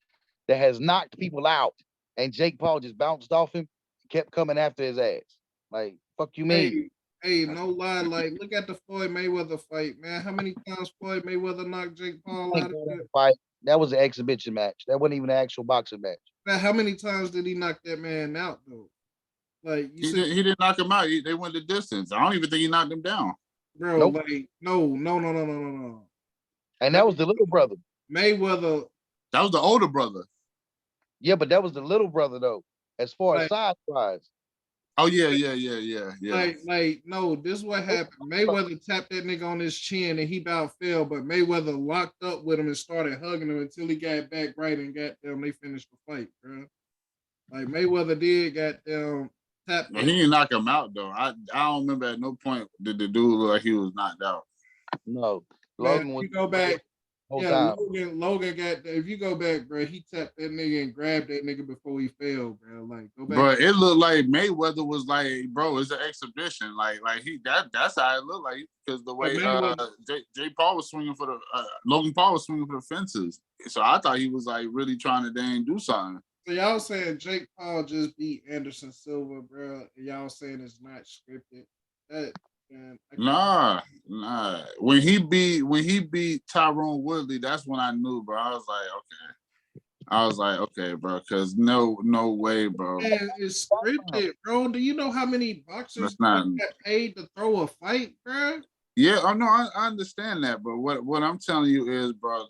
that has knocked people out, and Jake Paul just bounced off him, kept coming after his ass. Like, fuck you mean? Hey, no lie. Like, look at the Floyd Mayweather fight, man. How many times Floyd Mayweather knocked Jake Paul out of that fight? That was an exhibition match. That wasn't even an actual boxing match. Now, how many times did he knock that man out though? Like you said, He didn't knock him out. They went the distance. I don't even think he knocked him down. bro. Nope. Like no. And that was the little brother. Mayweather. That was the older brother. Yeah, but that was the little brother though, as far as size wise. Oh yeah. Like no, this is what happened. Mayweather tapped that nigga on his chin and he about fell, but Mayweather locked up with him and started hugging him until he got back right and got them. They finished the fight, bro. Like Mayweather did got them tapped. No, he didn't knock him out though. I don't remember at no point did the dude look like he was knocked out. No, Logan was. You go back. Yeah, time. Logan got. If you go back, bro, he tapped that nigga and grabbed that nigga before he fell, bro. Like, go back. Bro, it looked like Mayweather was like, bro, it's an exhibition. Like that's how it looked like because the way Jay Paul was swinging for the Logan Paul was swinging for the fences. So I thought he was like really trying to dang do something. So y'all saying Jake Paul just beat Anderson Silva, bro? And y'all saying it's not scripted? That. Man, nah. When he beat Tyrone Woodley, that's when I knew, bro. I was like, okay, bro, because no way, bro. Man, it's scripted, bro. Do you know how many boxers got paid to throw a fight, bro? Yeah, I understand that, but what I'm telling you is, bro,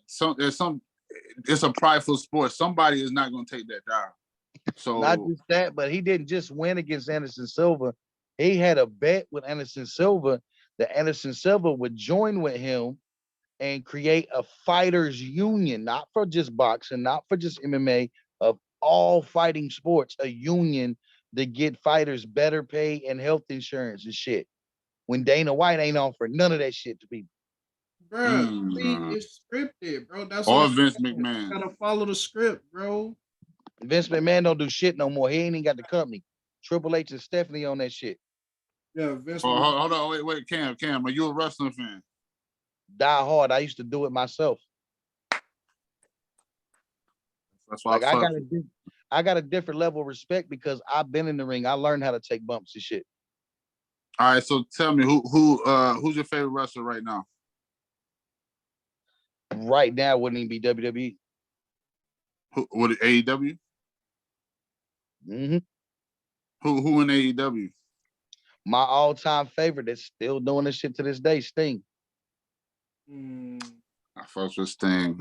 it's a prideful sport. Somebody is not going to take that down. So not just that, but he didn't just win against Anderson Silva. He had a bet with Anderson Silva that Anderson Silva would join with him and create a fighters union, not for just boxing, not for just MMA, of all fighting sports, a union to get fighters better pay and health insurance and shit. When Dana White ain't offered none of that shit to people. Bro, it's scripted, bro. That's or Vince McMahon. You gotta follow the script, bro. Vince McMahon don't do shit no more. He ain't even got the company. Triple H and Stephanie on that shit. Yeah, Vince. Hold on, wait, Cam, are you a wrestling fan? Die hard. I used to do it myself. That's why I got a different level of respect because I've been in the ring. I learned how to take bumps and shit. All right, so tell me who's your favorite wrestler right now? Right now, wouldn't even be WWE. Would it AEW? Mm-hmm. Who in AEW? My all-time favorite that's still doing this shit to this day, Sting. I fucks with Sting,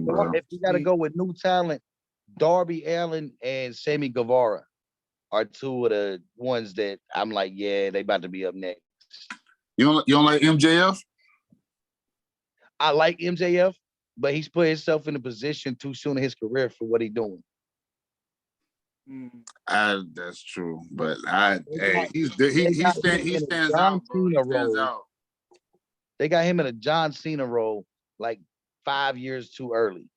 bro. If you got to go with new talent, Darby Allin and Sammy Guevara are two of the ones that I'm like, yeah, they about to be up next. You don't like MJF? I like MJF, but he's put himself in a position too soon in his career for what he's doing. That's true, but he stands out, bro. He stands out. They got him in a John Cena role like 5 years too early.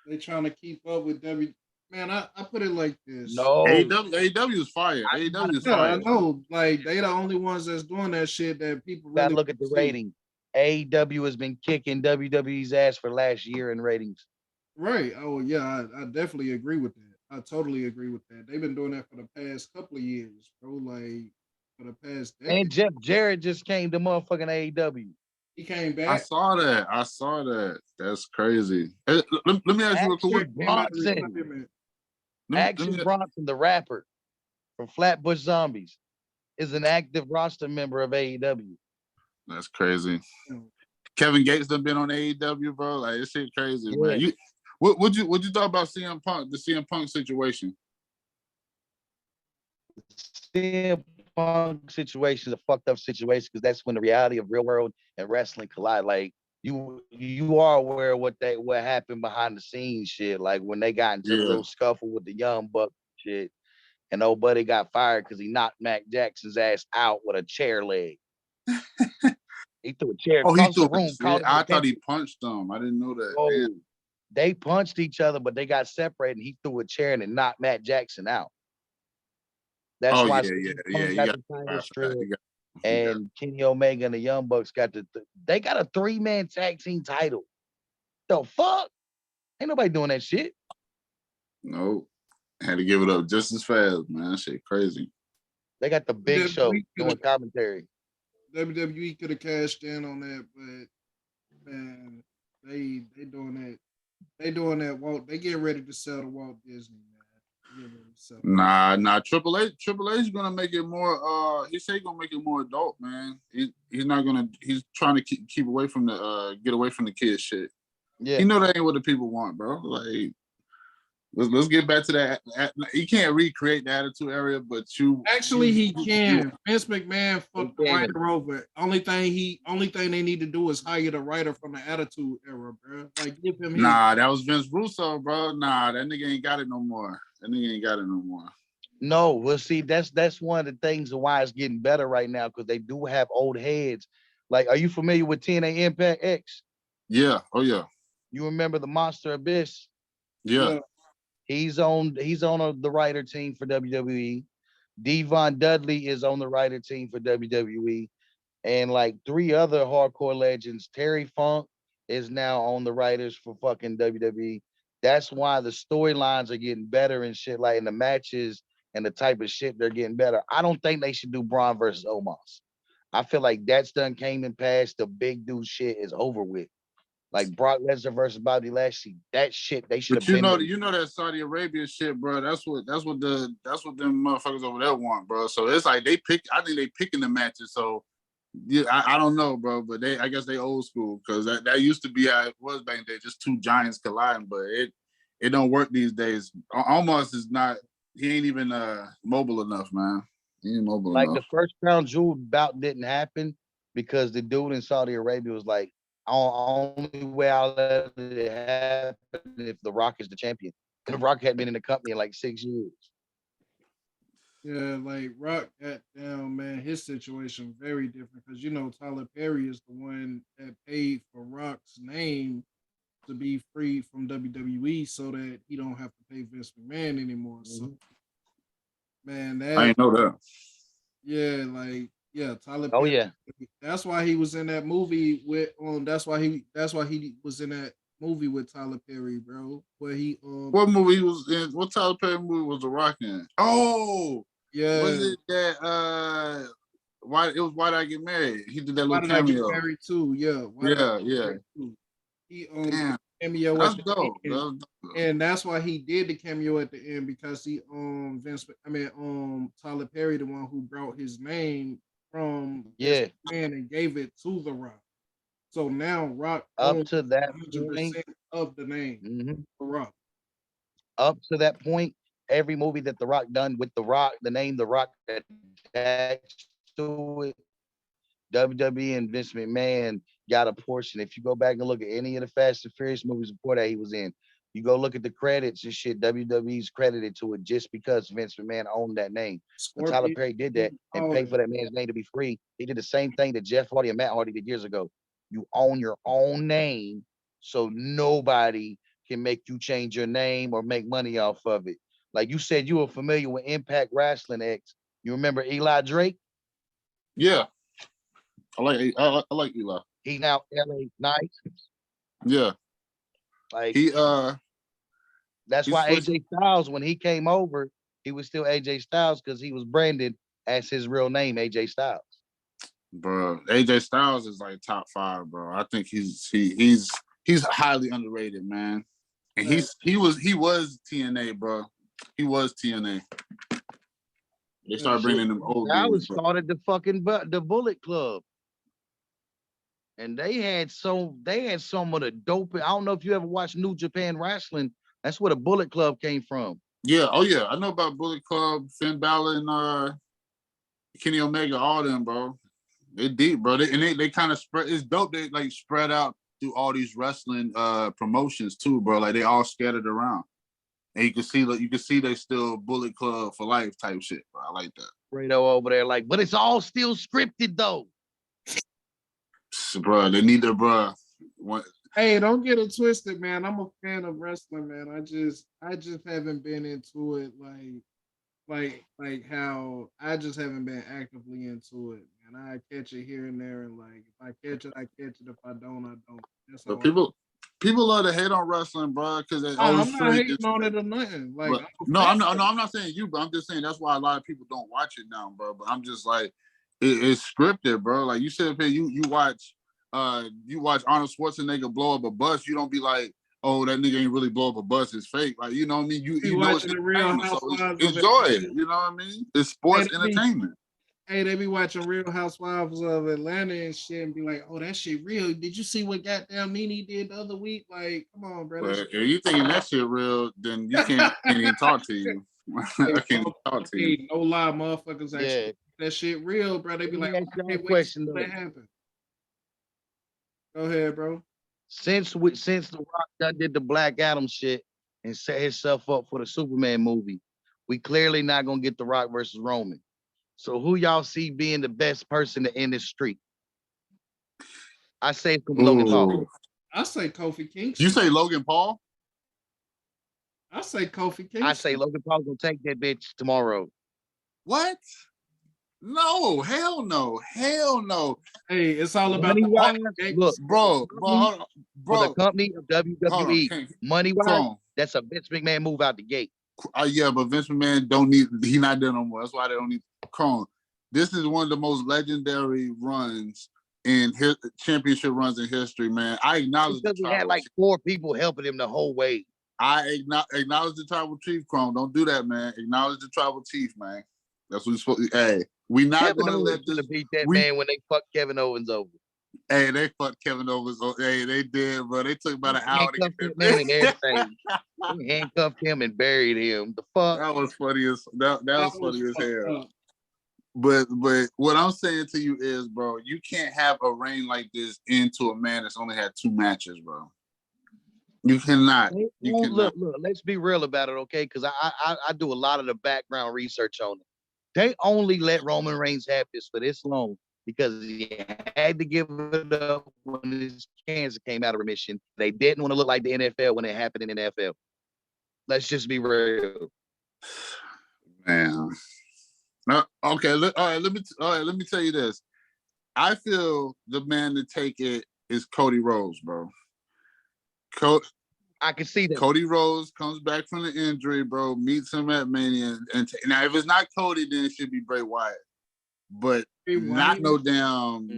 They trying to keep up with W. Man, I put it like this. No, AEW is fire. AEW is fire. I know. Like they the only ones that's doing that shit that people really gotta look at the rating. AEW has been kicking WWE's ass for last year in ratings. Right. Oh yeah, I definitely agree with that. I totally agree with that. They've been doing that for the past couple of years, bro. Like for the past decade. And Jeff Jarrett just came to motherfucking AEW. He came back. I saw that. That's crazy. Let me ask you a question. Action Bronson, the rapper from Flatbush Zombies, is an active roster member of AEW. That's crazy. Kevin Gates done been on AEW, bro. Like this shit crazy, man. What you thought about CM Punk, the CM Punk situation? CM Punk situation is a fucked up situation because that's when the reality of real world and wrestling collide. Like you are aware of what happened behind the scenes shit. Like when they got into a little scuffle with the Young Buck shit, and old buddy got fired because he knocked Mac Jackson's ass out with a chair leg. He threw a chair across the room. I thought he punched him. I didn't know that. Oh, they punched each other, but they got separated. And he threw a chair and it knocked Matt Jackson out. That's why got the title strip. And Kenny Omega and the Young Bucks got they got a 3-man tag team title. The fuck? Ain't nobody doing that shit. No. Had to give it up just as fast, man. That shit crazy. They got the Big Show doing commentary. WWE could have cashed in on that, but Man, they doing that. They doing that. Walt. They getting ready to sell to Walt Disney, man. They getting ready to sell. Nah. Triple H is gonna make it more. He said he's gonna make it more adult, man. He's not gonna. He's trying to keep away from the get away from the kid shit. Yeah. You know that ain't what the people want, bro. Like, let's get back to that. You can't recreate the Attitude Era, but Actually, he can. Vince McMahon fucked the He can. writer over. Only thing they need to do is hire the writer from the Attitude Era, bro. Like give him his. Nah, that was Vince Russo, bro. Nah, that nigga ain't got it no more. That nigga ain't got it no more. No, well, see, that's one of the things of why it's getting better right now because they do have old heads. Like, are you familiar with TNA Impact X? Yeah. Oh yeah. You remember the Monster Abyss? Yeah. Yeah. He's on the writer team for WWE. Devon Dudley is on the writer team for WWE. And like 3 other hardcore legends, Terry Funk is now on the writers for fucking WWE. That's why the storylines are getting better and shit, like in the matches and the type of shit they're getting better. I don't think they should do Braun versus Omos. I feel like that's done came and passed. The big dude shit is over with. Like Brock Lesnar versus Bobby Lashley, that shit they should But have been. you know that Saudi Arabia shit, bro. That's what them motherfuckers over there want, bro. So it's like I think they picking the matches. So yeah, I don't know, bro. But I guess they old school because that used to be how it was back then, just two giants colliding. But it don't work these days. Almost is not. He ain't even mobile enough, man. He ain't mobile Like enough. the first crown jewel bout didn't happen because the dude in Saudi Arabia was like, only way I'll let it happen if The Rock is the champion. And The Rock had been in the company in like 6 years. Yeah, like Rock got down, man. His situation very different because Tyler Perry is the one that paid for Rock's name to be freed from WWE so that he don't have to pay Vince McMahon anymore. So, man, I ain't know that. Tyler Oh Perry. yeah. That's why he was in that movie with That's why he was in that movie with Tyler Perry, bro. Where he What movie he was in? What Tyler Perry movie was The Rock in? Oh, was yeah. it that why it was Why Did I Get Married? He did that Why little did I get cameo. married too? Yeah. Why did I Yeah, get yeah. married too? He Damn, cameo that's at the dope. end. That's dope. And that's why he did the cameo at the end because Tyler Perry, the one who brought his name from Yeah. man and gave it to The Rock. So now Rock Up owns to that 100% point. of the name, Mhm. The Rock. Up to that point, every movie that The Rock done with The Rock, the name The Rock attached to it, WWE and Vince McMahon got a portion. If you go back and look at any of the Fast and Furious movies before that he was in, you go look at the credits and shit, WWE's credited to it just because Vince McMahon owned that name. When Tyler Scorpion, Perry did that and all paid that. for that man's name to be free, he did the same thing that Jeff Hardy and Matt Hardy did years ago. You own your own name, so nobody can make you change your name or make money off of it. Like you said, you were familiar with Impact Wrestling X. You remember Eli Drake? Yeah, I like Eli. He's now LA Knights. Yeah, Like he that's he why switched. AJ Styles, when he came over, he was still AJ Styles because he was branded as his real name, AJ Styles. Bro, AJ Styles is like top 5, bro. I think he's highly underrated, man. And he was TNA, bro. He was TNA. They started bringing them old dudes, Styles bro. started the fucking the Bullet Club. And they had some of the dope. I don't know if you ever watched New Japan Wrestling. That's where the Bullet Club came from. Yeah, oh yeah. I know about Bullet Club, Finn Balor, and Kenny Omega, all them, bro. They deep, bro. They kind of spread. It's dope. They like spread out through all these wrestling promotions too, bro. Like they all scattered around, and you can see they still Bullet Club for life type shit, bro. I like that. Fredo over there, like, but it's all still scripted though. Bro, they need their bro. Hey, don't get it twisted, man. I'm a fan of wrestling, man. I just haven't been into it like how I just haven't been actively into it. And I catch it here and there, and like if I catch it, I catch it. If I don't, I don't. That's But how people love to hate on wrestling, bro, because they always I'm feel not like hating on it or nothing. Like but I'm a no, fan. I'm not saying you, but I'm just saying that's why a lot of people don't watch it now, bro. But I'm just like, it's scripted, bro. Like you sit up here, you watch you watch Arnold Schwarzenegger blow up a bus, you don't be like, oh, that nigga ain't really blow up a bus, it's fake. Like, you know what I mean? You know it's watching the Real entertainment, so Housewives of enjoy it. Atlanta. You know what I mean? It's sports entertainment. They be watching Real Housewives of Atlanta and shit and be like, oh, that shit real. Did you see what goddamn Nene did the other week? Like, come on, bro. But if you thinking that shit real, then you can't even talk to you. I can't talk to you. No lie, motherfuckers actually that shit real, bro. They be like, Let me ask oh, y'all a question though. That happened. Go ahead, bro. Since The Rock done did the Black Adam shit and set himself up for the Superman movie, we clearly not gonna get The Rock versus Roman. So who y'all see being the best person to end this streak? I say Logan Paul. I say Kofi Kingston. You say Logan Paul? I say Kofi Kingston. I say Logan Paul gonna take that bitch tomorrow. What? No, hell no, hell no. Hey, it's all about money wise. Look, bro. For the company of WWE, money wise, that's a Vince McMahon move out the gate. Yeah, but Vince McMahon don't need. He not there no more. That's why they don't need. Chrome. This is one of the most legendary runs in his championship runs in history, man. I acknowledge because he had like 4 people helping him the whole way. I acknowledge the tribal chief, Chrome. Don't do that, man. Acknowledge the tribal chief, man. That's what you're supposed to. Hey, we not going to let this beat that man when they fucked Kevin Owens over. Hey, they fucked Kevin Owens. Hey, they did, bro. They took about an hour to get him and everything. They handcuffed him and buried him. The fuck? That was funny as that was funny as hell. But what I'm saying to you is, bro, you can't have a reign like this into a man that's only had 2 matches, bro. You cannot. You cannot. Look, let's be real about it, okay? Because I do a lot of the background research on it. They only let Roman Reigns have this for this long because he had to give it up when his cancer came out of remission. They didn't want to look like the NFL when it happened in the NFL. Let's just be real. Man. Okay. All right. Let me tell you this. I feel the man to take it is Cody Rhodes, bro. I can see that. Cody Rhodes comes back from the injury, bro. Meets him at Mania, and now if it's not Cody, then it should be Bray Wyatt. But not no damn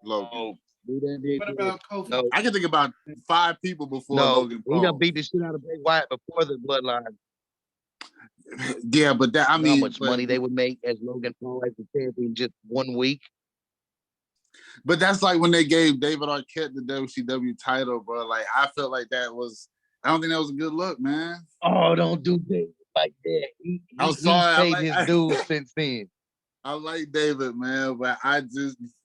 Logan. What about Kofi? No. I can think about 5 people before Logan Paul. He done beat the shit out of Bray Wyatt before the bloodline. Yeah, but that I mean, how much money they would make as Logan Paul as the champion just 1 week. But that's like when they gave David Arquette the WCW title, bro. Like I felt like I don't think that was a good look, man. Oh, don't do David like that. I'm sorry. He's paid his dues since then. I like David, man, but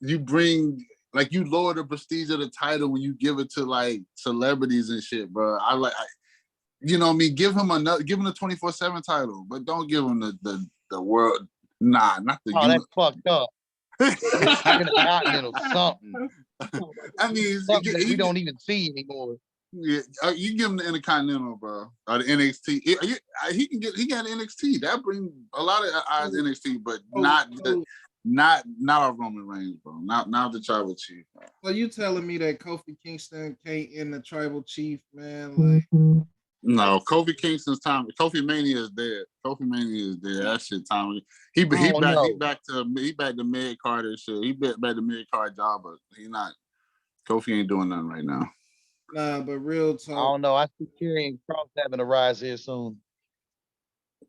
you lower the prestige of the title when you give it to like celebrities and shit, bro. You know what I mean? Give him the 24/7 title, but don't give him the world. Nah, not the. Oh, that's fucked up. Continental something. I mean, something that we don't even see anymore. Yeah, you give him the Intercontinental, bro, or the NXT. He got NXT. That brings a lot of eyes to NXT, but not our Roman Reigns, bro. Not the Tribal Chief. Bro. So you telling me that Kofi Kingston can't end the Tribal Chief, man? Like, no, Kofi Kingston's time. Kofi Mania is dead. That shit time. He back to mid card and shit. He back to mid card job, but he not. Kofi ain't doing nothing right now. Nah, but real talk. I don't know. I see Karrion Kross having a rise here soon.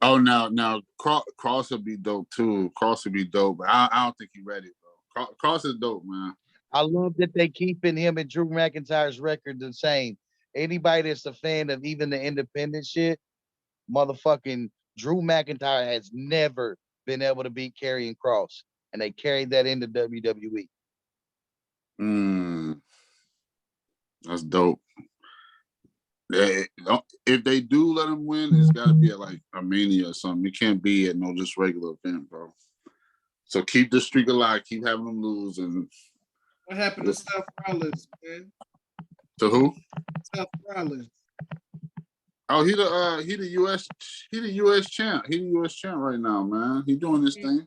Oh, now Cross would be dope too. Cross would be dope, but I don't think he's ready, bro. Cross is dope, man. I love that they keeping him and Drew McIntyre's record the same. Anybody that's a fan of even the independent shit, motherfucking Drew McIntyre has never been able to beat Karrion Kross, and they carried that into WWE. That's dope. If they do let him win, it's got to be at like a Mania or something. It can't be at no just regular event, bro. So keep the streak alive. Keep having them lose. And what happened to Seth Rollins, man? To who? Seth Rollins. Oh, he the US champ. He the US champ right now, man. He doing this thing.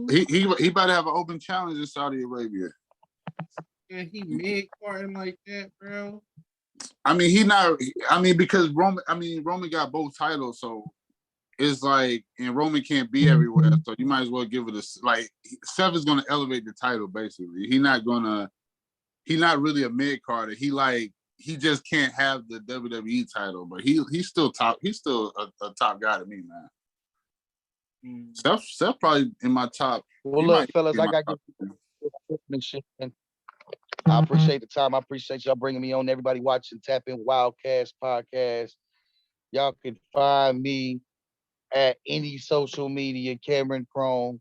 He about to have an open challenge in Saudi Arabia. Yeah, he mid-carding like that, bro. I mean, because Roman got both titles, so it's like, and Roman can't be everywhere, so you might as well give it Seth is going to elevate the title, basically. He's not going to he not really a mid carder. He just can't have the WWE title, but he's still top. He's still a top guy to me, man. Seth probably in my top. Well, look, fellas, I got to get shit. I appreciate the time. I appreciate y'all bringing me on. Everybody watching Tap In Wildcast podcast. Y'all can find me at any social media, Cameron Chrome.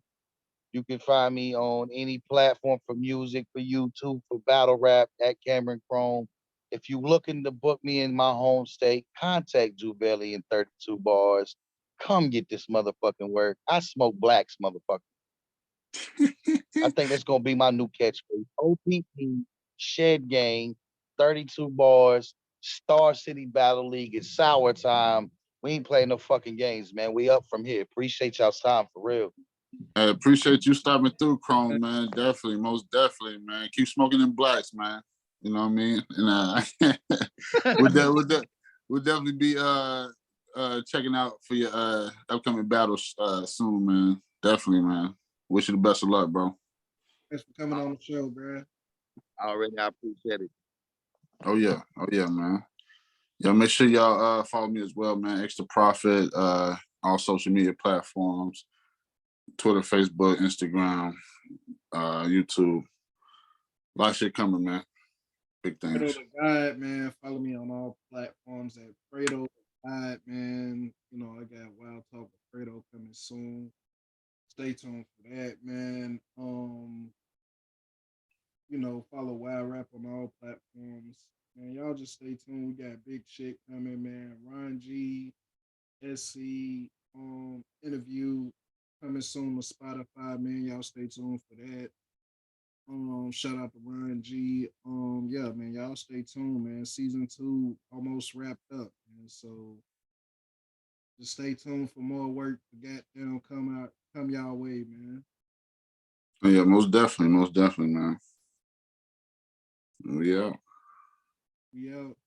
You can find me on any platform for music, for YouTube, for battle rap at Cameron Chrome. If you looking to book me in my home state, contact Drew Belly in 32 Bars. Come get this motherfucking work. I smoke blacks, motherfucker. I think that's gonna be my new catchphrase. OPP, Shed Gang, 32 Bars, Star City Battle League. It's sour time. We ain't playing no fucking games, man. We up from here. Appreciate y'all's time for real. I appreciate you stopping through, Chrome, man. Definitely, most definitely, man. Keep smoking them blacks, man. You know what I mean? And we'll definitely be checking out for your upcoming battles soon, man. Definitely, man. Wish you the best of luck, bro. Thanks for coming on the show, bro. Already, I appreciate it. Oh yeah, man. Y'all make sure y'all follow me as well, man. Extra Profit, all social media platforms. Twitter, Facebook, Instagram, YouTube. A lot of shit coming, man. Big things. Fredo the God, man. Follow me on all platforms at Fredo the God, man. You know, I got Wild Talk with Fredo coming soon. Stay tuned for that, man. You know, follow Wild Rap on all platforms. Man, y'all just stay tuned. We got big shit coming, man. Ron G, SC, interview coming soon to Spotify, man. Y'all stay tuned for that. Shout out to Ron G. Yeah, man, y'all stay tuned, man. Season 2 almost wrapped up, man. So just stay tuned for more work to goddamn come y'all way, man. Oh, yeah, most definitely, man. We out. We out.